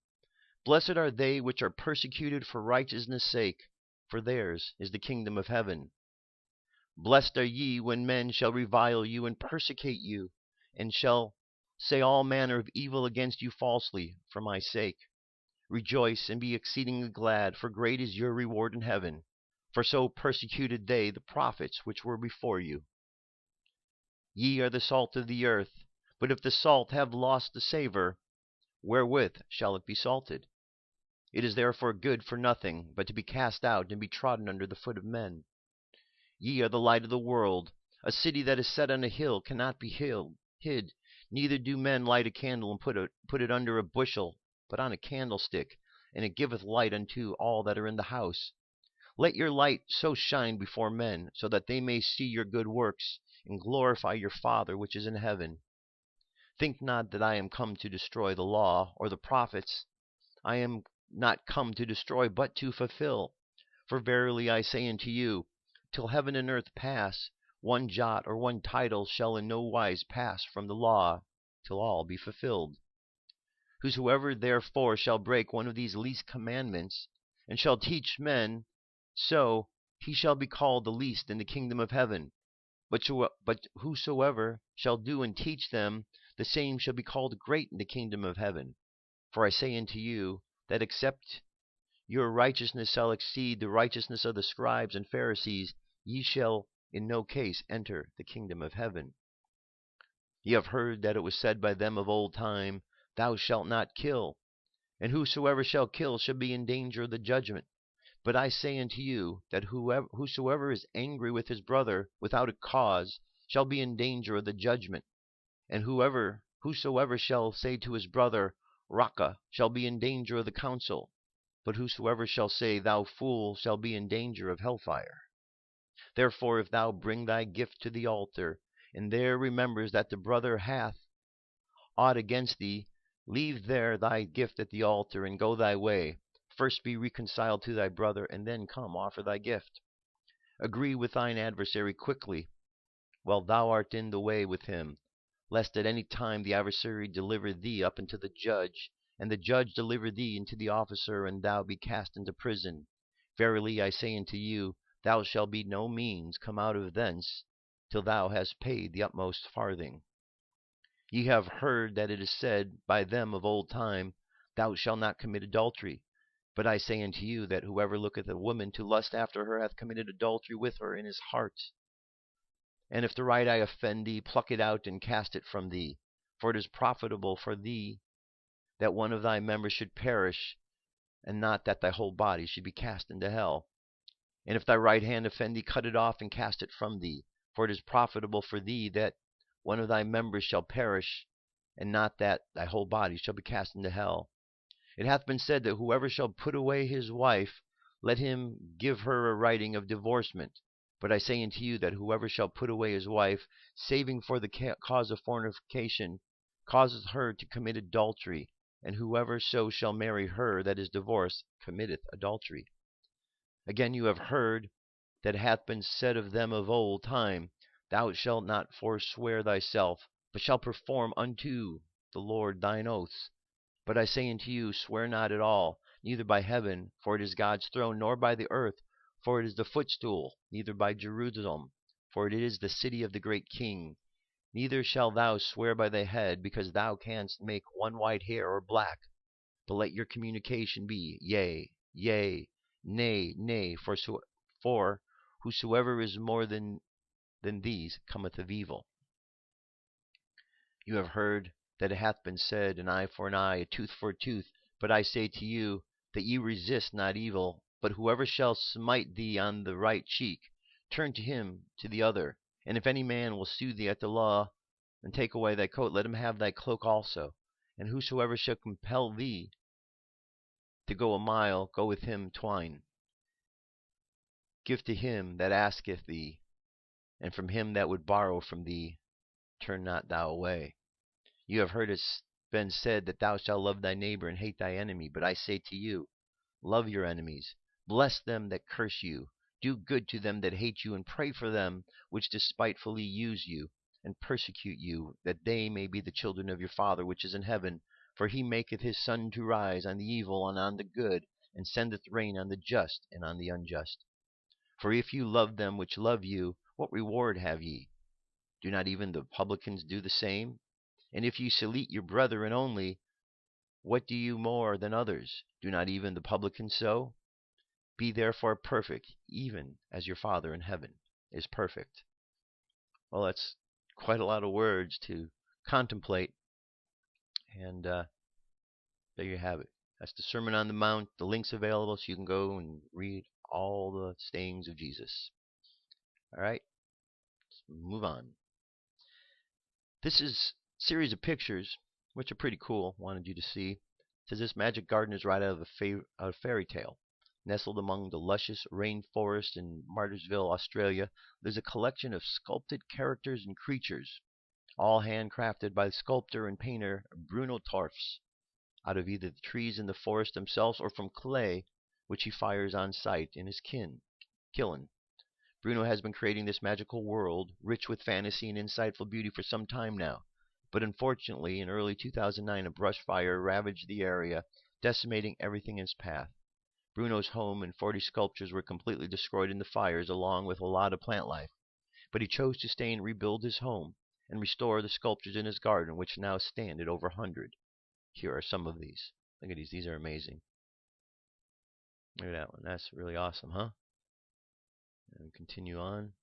Speaker 2: Blessed are they which are persecuted for righteousness' sake, for theirs is the kingdom of heaven. Blessed are ye when men shall revile you and persecute you, and shall say all manner of evil against you falsely for my sake. Rejoice and be exceedingly glad, for great is your reward in heaven. For so persecuted they the prophets which were before you. Ye are the salt of the earth, but if the salt have lost the savour, wherewith shall it be salted? It is therefore good for nothing, but to be cast out and be trodden under the foot of men. Ye are the light of the world. A city that is set on a hill cannot be hid. Neither do men light a candle and put it under a bushel, but on a candlestick, and it giveth light unto all that are in the house. Let your light so shine before men, so that they may see your good works, and glorify your Father which is in heaven. Think not that I am come to destroy the law or the prophets. I am not come to destroy, but to fulfill. For verily I say unto you, till heaven and earth pass, one jot or one tittle shall in no wise pass from the law, till all be fulfilled. Whosoever therefore shall break one of these least commandments, and shall teach men so, he shall be called the least in the kingdom of heaven. But whosoever shall do and teach them, the same shall be called great in the kingdom of heaven. For I say unto you, that except your righteousness shall exceed the righteousness of the scribes and Pharisees, ye shall in no case enter the kingdom of heaven. Ye have heard that it was said by them of old time, Thou shalt not kill, and whosoever shall kill shall be in danger of the judgment. But I say unto you, that whosoever is angry with his brother without a cause shall be in danger of the judgment. And whosoever shall say to his brother, Raca, shall be in danger of the council. But whosoever shall say, Thou fool, shall be in danger of hellfire. Therefore, if thou bring thy gift to the altar, and there remembers that the brother hath aught against thee, leave there thy gift at the altar, and go thy way. First be reconciled to thy brother, and then come offer thy gift. Agree with thine adversary quickly, while thou art in the way with him, lest at any time the adversary deliver thee up unto the judge, and the judge deliver thee into the officer, and thou be cast into prison. Verily I say unto you, thou shalt by no means come out of thence, till thou hast paid the utmost farthing. Ye have heard that it is said by them of old time, Thou shalt not commit adultery. But I say unto you, that whoever looketh a woman to lust after her hath committed adultery with her in his heart. And if the right eye offend thee, pluck it out and cast it from thee. For it is profitable for thee that one of thy members should perish, and not that thy whole body should be cast into hell. And if thy right hand offend thee, cut it off and cast it from thee. For it is profitable for thee that one of thy members shall perish, and not that thy whole body shall be cast into hell. It hath been said that whoever shall put away his wife, let him give her a writing of divorcement. But I say unto you that whoever shall put away his wife, saving for the cause of fornication, causes her to commit adultery, and whoever so shall marry her that is divorced committeth adultery. Again, you have heard that it hath been said of them of old time, Thou shalt not forswear thyself, but shalt perform unto the Lord thine oaths. But I say unto you, swear not at all, neither by heaven, for it is God's throne, nor by the earth, for it is the footstool, neither by Jerusalem, for it is the city of the great King. Neither shalt thou swear by thy head, because thou canst make one white hair or black. But let your communication be, yea, yea, nay, nay, for whosoever is more than these cometh of evil. You have heard that it hath been said, an eye for an eye, a tooth for a tooth. But I say to you, that ye resist not evil, but whoever shall smite thee on the right cheek, turn to him to the other. And if any man will sue thee at the law, and take away thy coat, let him have thy cloak also. And whosoever shall compel thee to go a mile, go with him twine. Give to him that asketh thee, and from him that would borrow from thee, turn not thou away. You have heard it been said that thou shalt love thy neighbor and hate thy enemy. But I say to you, love your enemies, bless them that curse you, do good to them that hate you, and pray for them which despitefully use you, and persecute you, that they may be the children of your Father which is in heaven. For he maketh his sun to rise on the evil and on the good, and sendeth rain on the just and on the unjust. For if you love them which love you, what reward have ye? Do not even the publicans do the same? And if you salute your brethren only, what do you more than others? Do not even the publicans so? Be therefore perfect, even as your Father in heaven is perfect. Well, that's quite a lot of words to contemplate. And there you have it. That's the Sermon on the Mount. The link's available so you can go and read all the sayings of Jesus. All right, let's move on. This is a series of pictures, which are pretty cool. Wanted you to see. It says this magic garden is right out of a fairy tale. Nestled among the luscious rainforest in Martysville, Australia, there's a collection of sculpted characters and creatures, all handcrafted by the sculptor and painter Bruno Torfs, out of either the trees in the forest themselves or from clay, which he fires on site in his kiln. Bruno has been creating this magical world, rich with fantasy and insightful beauty, for some time now. But unfortunately, in early 2009, a brush fire ravaged the area, decimating everything in its path. Bruno's home and 40 sculptures were completely destroyed in the fires, along with a lot of plant life. But he chose to stay and rebuild his home and restore the sculptures in his garden, which now stand at over 100. Here are some of these. Look at these. These are amazing. Look at that one. That's really awesome, huh? And continue on.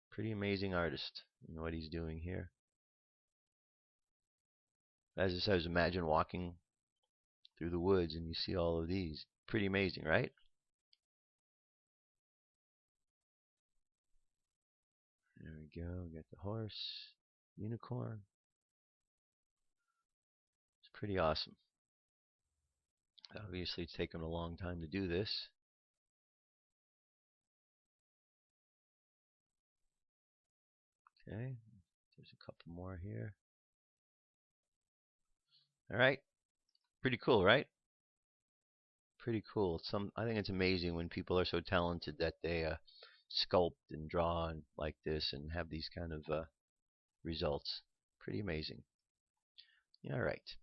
Speaker 2: Pretty amazing artist and what he's doing here. As it says, imagine walking through the woods and you see all of these. Pretty amazing, right? There we go. We got the horse, unicorn. It's pretty awesome. Obviously, it's taken a long time to do this. Okay, there's a couple more here. All right, pretty cool, right? Pretty cool. I think it's amazing when people are so talented that they sculpt and draw and like this and have these kind of results. Pretty amazing. All right.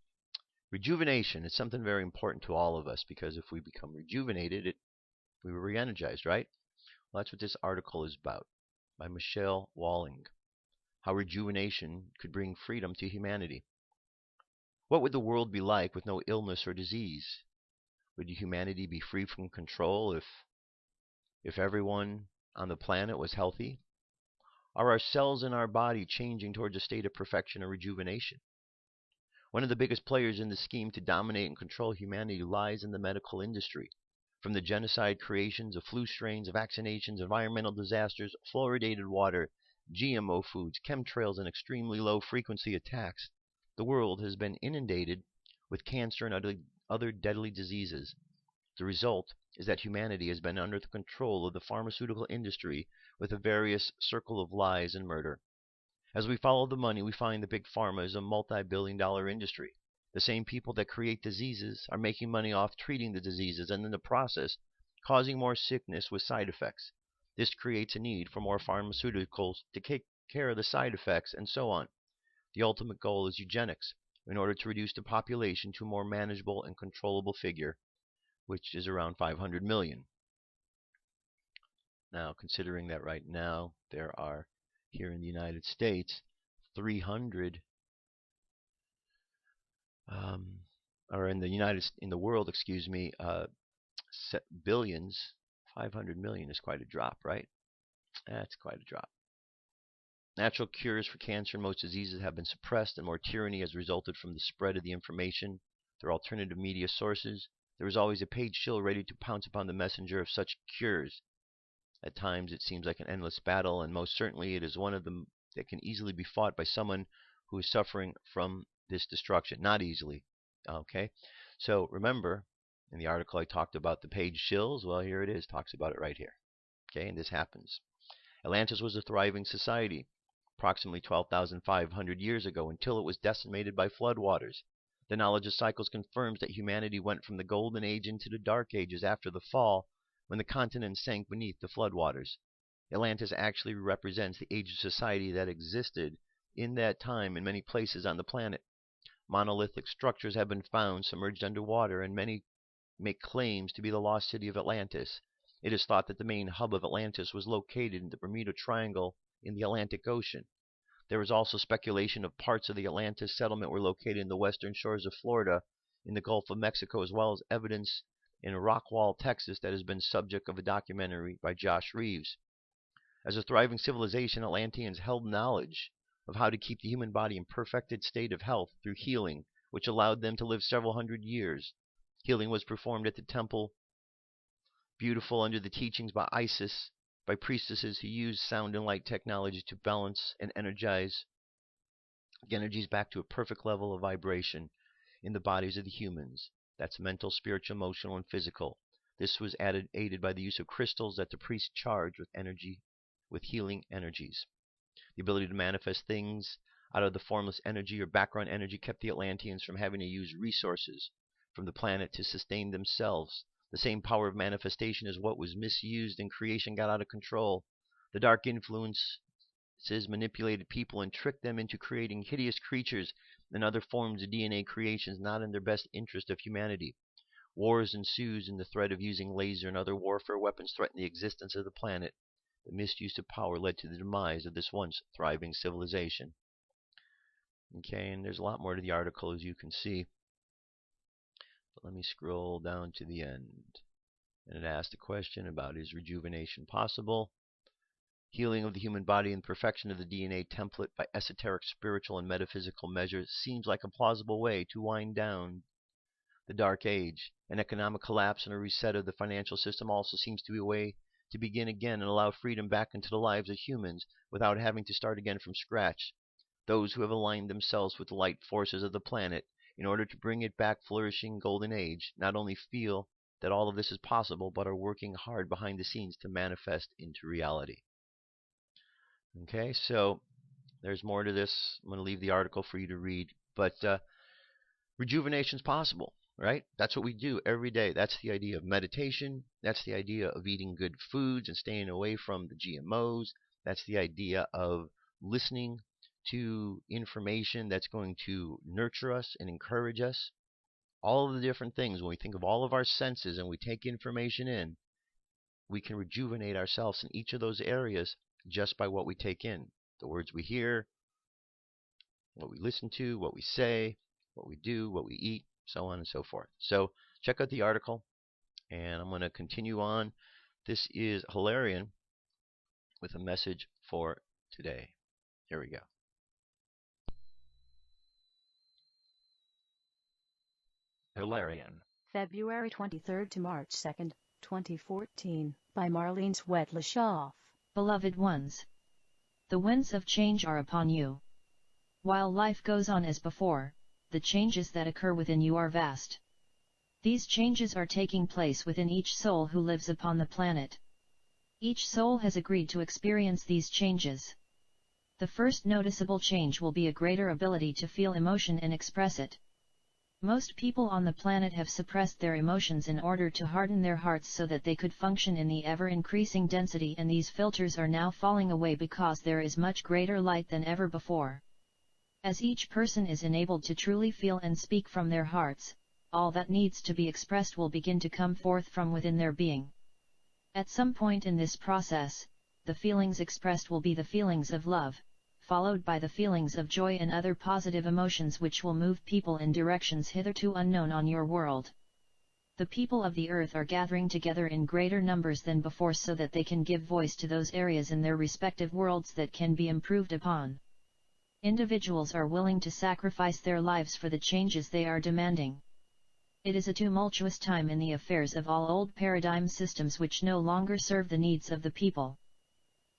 Speaker 2: Rejuvenation is something very important to all of us, because if we become rejuvenated, we were re-energized, right? Well, that's what this article is about, by Michelle Walling. How rejuvenation could bring freedom to humanity. What would the world be like with no illness or disease? Would humanity be free from control if everyone on the planet was healthy? Are our cells in our body changing towards a state of perfection or rejuvenation? One of the biggest players in the scheme to dominate and control humanity lies in the medical industry. From the genocide creations of flu strains, vaccinations, environmental disasters, fluoridated water, GMO foods, chemtrails, and extremely low-frequency attacks, the world has been inundated with cancer and other deadly diseases. The result is that humanity has been under the control of the pharmaceutical industry with a various circle of lies and murder. As we follow the money, we find that big pharma is a multi-billion-dollar industry. The same people that create diseases are making money off treating the diseases and in the process causing more sickness with side effects. This creates a need for more pharmaceuticals to take care of the side effects and so on. The ultimate goal is eugenics in order to reduce the population to a more manageable and controllable figure, which is around 500 million. Now, considering that right now there are here in the United States 300 or in the world, excuse me, billions. 500 million is quite a drop, right? That's quite a drop. Natural cures for cancer and most diseases have been suppressed, and more tyranny has resulted from the spread of the information through alternative media sources. There is always a paid shill ready to pounce upon the messenger of such cures. At times it seems like an endless battle, and most certainly it is one of them that can easily be fought by someone who is suffering from this destruction. Not easily. Okay? So remember, in the article I talked about the paid shills. Well, here it is. Talks about it right here. Okay? And this happens. Atlantis was a thriving society approximately 12,500 years ago until it was decimated by floodwaters. The knowledge of cycles confirms that humanity went from the golden age into the dark ages after the fall, when the continent sank beneath the floodwaters. Atlantis actually represents the age of society that existed in that time in many places on the planet. Monolithic structures have been found submerged underwater, and many make claims to be the lost city of Atlantis. It is thought that the main hub of Atlantis was located in the Bermuda Triangle in the Atlantic Ocean. There is also speculation of parts of the Atlantis settlement were located in the western shores of Florida, in the Gulf of Mexico, as well as evidence in Rockwall, Texas, that has been subject of a documentary by Josh Reeves. As a thriving civilization, Atlanteans held knowledge of how to keep the human body in perfected state of health through healing, which allowed them to live several hundred years. Healing was performed at the temple, beautiful under the teachings by Isis, by priestesses who used sound and light technology to balance and energize the energies back to a perfect level of vibration in the bodies of the humans. That's mental, spiritual, emotional, and physical. This was aided by the use of crystals that the priests charged with energy, with healing energies. The ability to manifest things out of the formless energy or background energy kept the Atlanteans from having to use resources from the planet to sustain themselves. The same power of manifestation is what was misused and creation got out of control. The dark influences manipulated people and tricked them into creating hideous creatures and other forms of DNA creations not in their best interest of humanity. Wars ensued, and the threat of using laser and other warfare weapons threatened the existence of the planet. The misuse of power led to the demise of this once thriving civilization. Okay, and there's a lot more to the article, as you can see. But let me scroll down to the end. And it asked a question about, is rejuvenation possible? Healing of the human body and perfection of the DNA template by esoteric, spiritual, and metaphysical measures seems like a plausible way to wind down the dark age. An economic collapse and a reset of the financial system also seems to be a way to begin again and allow freedom back into the lives of humans without having to start again from scratch. Those who have aligned themselves with the light forces of the planet in order to bring it back flourishing golden age not only feel that all of this is possible, but are working hard behind the scenes to manifest into reality. Okay, so there's more to this. I'm going to leave the article for you to read, but rejuvenation is possible, right? That's what we do every day. That's the idea of meditation. That's the idea of eating good foods and staying away from the GMOs. That's the idea of listening to information that's going to nurture us and encourage us. All of the different things, when we think of all of our senses and we take information in, we can rejuvenate ourselves in each of those areas just by what we take in. The words we hear, what we listen to, what we say, what we do, what we eat, so on and so forth. So check out the article, and I'm going to continue on. This is Hilarion with a message for today. Here we go.
Speaker 6: Hilarion.
Speaker 7: February 23rd to March 2nd, 2014, by Marlene Swetleshoff.
Speaker 8: Beloved ones, the winds of change are upon you. While life goes on as before, the changes that occur within you are vast. These changes are taking place within each soul who lives upon the planet. Each soul has agreed to experience these changes. The first noticeable change will be a greater ability to feel emotion and express it. Most people on the planet have suppressed their emotions in order to harden their hearts so that they could function in the ever-increasing density, and these filters are now falling away because there is much greater light than ever before. As each person is enabled to truly feel and speak from their hearts, all that needs to be expressed will begin to come forth from within their being. At some point in this process, the feelings expressed will be the feelings of love, followed by the feelings of joy and other positive emotions which will move people in directions hitherto unknown on your world. The people of the earth are gathering together in greater numbers than before so that they can give voice to those areas in their respective worlds that can be improved upon. Individuals are willing to sacrifice their lives for the changes they are demanding. It is a tumultuous time in the affairs of all old paradigm systems which no longer serve the needs of the people.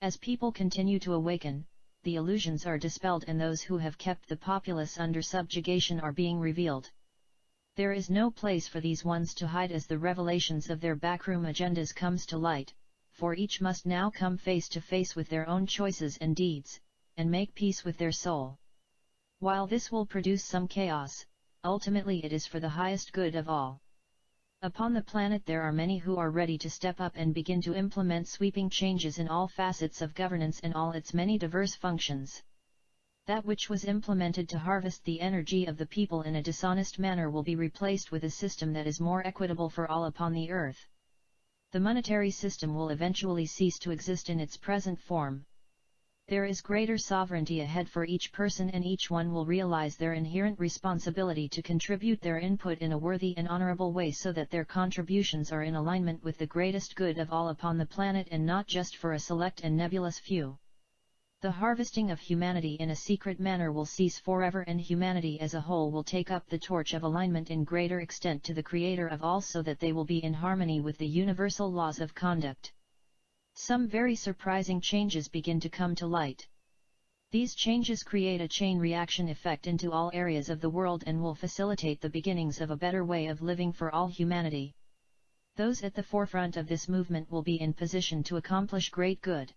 Speaker 8: As people continue to awaken, the illusions are dispelled and those who have kept the populace under subjugation are being revealed. There is no place for these ones to hide as the revelations of their backroom agendas comes to light, for each must now come face to face with their own choices and deeds, and make peace with their soul. While this will produce some chaos, ultimately it is for the highest good of all. Upon the planet there are many who are ready to step up and begin to implement sweeping changes in all facets of governance and all its many diverse functions. That which was implemented to harvest the energy of the people in a dishonest manner will be replaced with a system that is more equitable for all upon the earth. The monetary system will eventually cease to exist in its present form. There is greater sovereignty ahead for each person, and each one will realize their inherent responsibility to contribute their input in a worthy and honorable way so that their contributions are in alignment with the greatest good of all upon the planet and not just for a select and nebulous few. The harvesting of humanity in a secret manner will cease forever, and humanity as a whole will take up the torch of alignment in greater extent to the Creator of all so that they will be in harmony with the universal laws of conduct. Some very surprising changes begin to come to light. These changes create a chain reaction effect into all areas of the world and will facilitate the beginnings of a better way of living for all humanity. Those at the forefront of this movement will be in position to accomplish great good.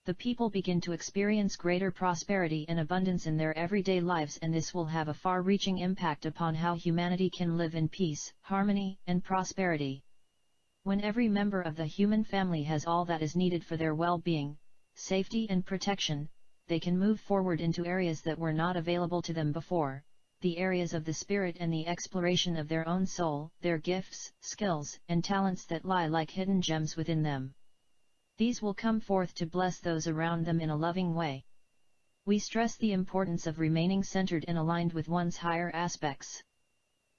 Speaker 8: The people begin to experience greater prosperity and abundance in their everyday lives, and this will have a far-reaching impact upon how humanity can live in peace, harmony, and prosperity. When every member of the human family has all that is needed for their well-being, safety and protection, they can move forward into areas that were not available to them before, the areas of the spirit and the exploration of their own soul, their gifts, skills, and talents that lie like hidden gems within them. These will come forth to bless those around them in a loving way. We stress the importance of remaining centered and aligned with one's higher aspects.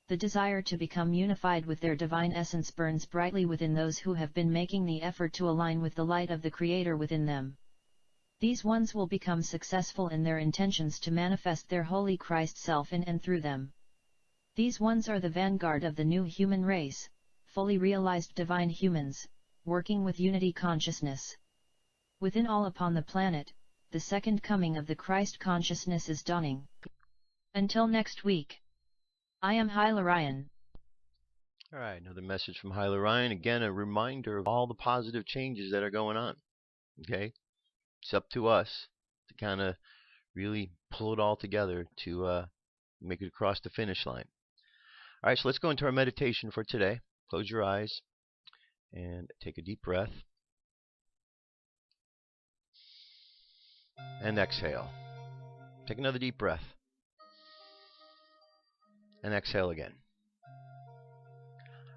Speaker 8: The desire to become unified with their divine essence burns brightly within those who have been making the effort to align with the light of the Creator within them. These ones will become successful in their intentions to manifest their holy Christ self in and through them. These ones are the vanguard of the new human race, fully realized divine humans, working with unity consciousness. Within all upon the planet, the second coming of the Christ consciousness is dawning. Until next week. I am Hilarion.
Speaker 2: Alright, another message from Hilarion. Again, a reminder of all the positive changes that are going on. Okay? It's up to us to kind of really pull it all together to make it across the finish line. Alright, so let's go into our meditation for today. Close your eyes and take a deep breath. And exhale. Take another deep breath. And exhale again.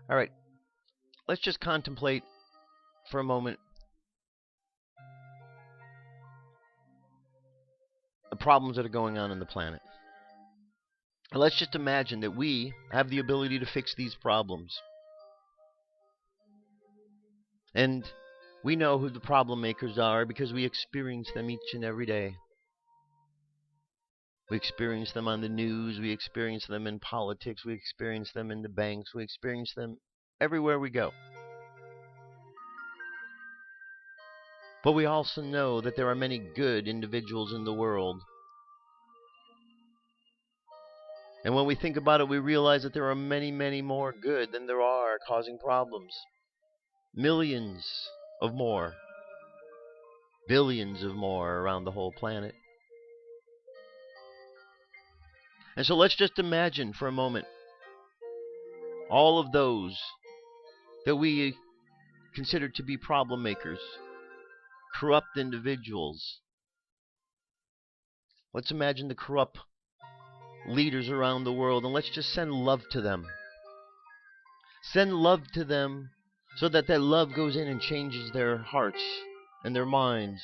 Speaker 2: Alright, let's just contemplate for a moment the problems that are going on the planet. And let's just imagine that we have the ability to fix these problems. And We know who the problem makers are because we experience them each and every day. We experience them on the news. We experience them in politics. We experience them in the banks. We experience them everywhere we go. But we also know that there are many good individuals in the world. And when we think about it, we realize that there are many, many more good than there are causing problems. Millions of more. Billions of more around the whole planet. And so let's just imagine for a moment all of those that we consider to be problem makers, corrupt individuals. Let's imagine the corrupt leaders around the world, and let's just send love to them. Send love to them so that that love goes in and changes their hearts and their minds.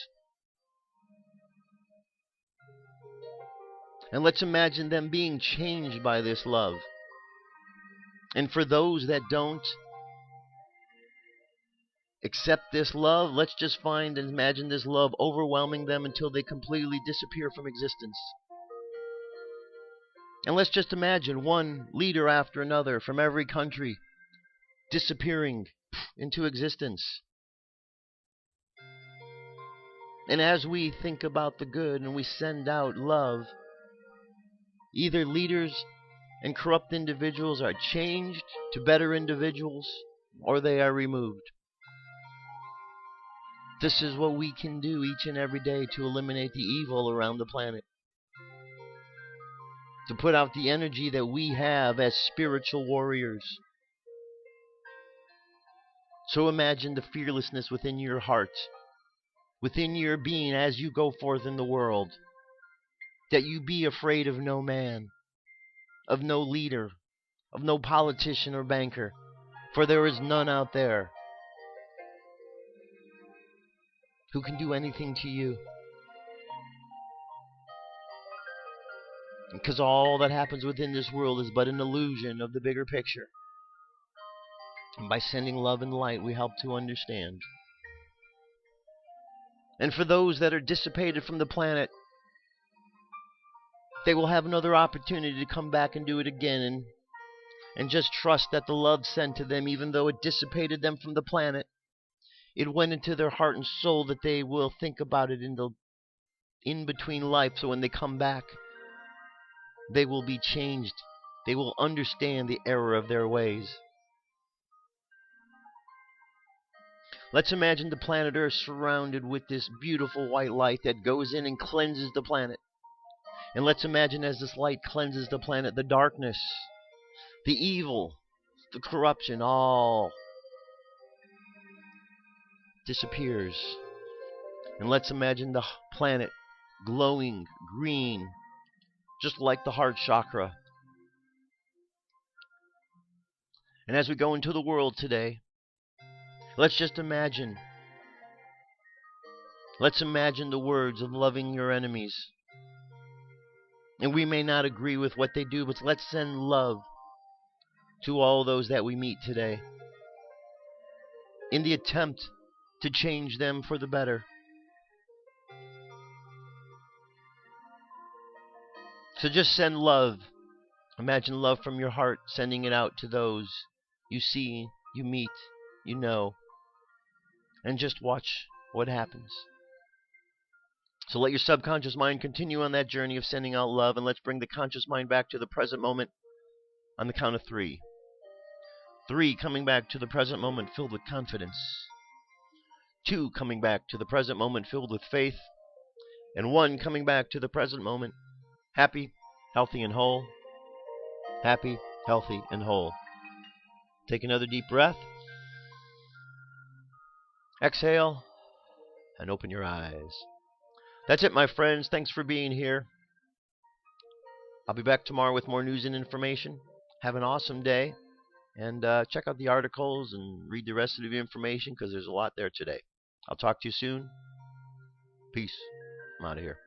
Speaker 2: And let's imagine them being changed by this love. And for those that don't accept this love, let's just find and imagine this love overwhelming them until they completely disappear from existence. And let's just imagine one leader after another from every country disappearing into existence. And as we think about the good and we send out love, either leaders and corrupt individuals are changed to better individuals, or they are removed. This is what we can do each and every day to eliminate the evil around the planet. To put out the energy that we have as spiritual warriors. So imagine the fearlessness within your heart, within your being as you go forth in the world. That you be afraid of no man, of no leader, of no politician or banker, for there is none out there who can do anything to you. Because all that happens within this world is but an illusion of the bigger picture. And by sending love and light, we help to understand. And for those that are dissipated from the planet, they will have another opportunity to come back and do it again, and just trust that the love sent to them, even though it dissipated them from the planet, it went into their heart and soul, that they will think about it in between life. So when they come back, they will be changed. They will understand the error of their ways. Let's imagine the planet Earth surrounded with this beautiful white light that goes in and cleanses the planet. And let's imagine as this light cleanses the planet, the darkness, the evil, the corruption, all disappears. And let's imagine the planet glowing green, just like the heart chakra. And as we go into the world today, let's just imagine. Let's imagine the words of loving your enemies. And we may not agree with what they do, but let's send love to all those that we meet today, in the attempt to change them for the better. So just send love. Imagine love from your heart, sending it out to those you see, you meet, you know. And just watch what happens. So let your subconscious mind continue on that journey of sending out love, and let's bring the conscious mind back to the present moment on the count of 3. 3, coming back to the present moment filled with confidence. 2, coming back to the present moment filled with faith. And 1, coming back to the present moment happy, healthy, and whole. Happy, healthy, and whole. Take another deep breath. Exhale, and open your eyes. That's it, my friends. Thanks for being here. I'll be back tomorrow with more news and information. Have an awesome day. And check out the articles and read the rest of the information, because there's a lot there today. I'll talk to you soon. Peace. I'm out of here.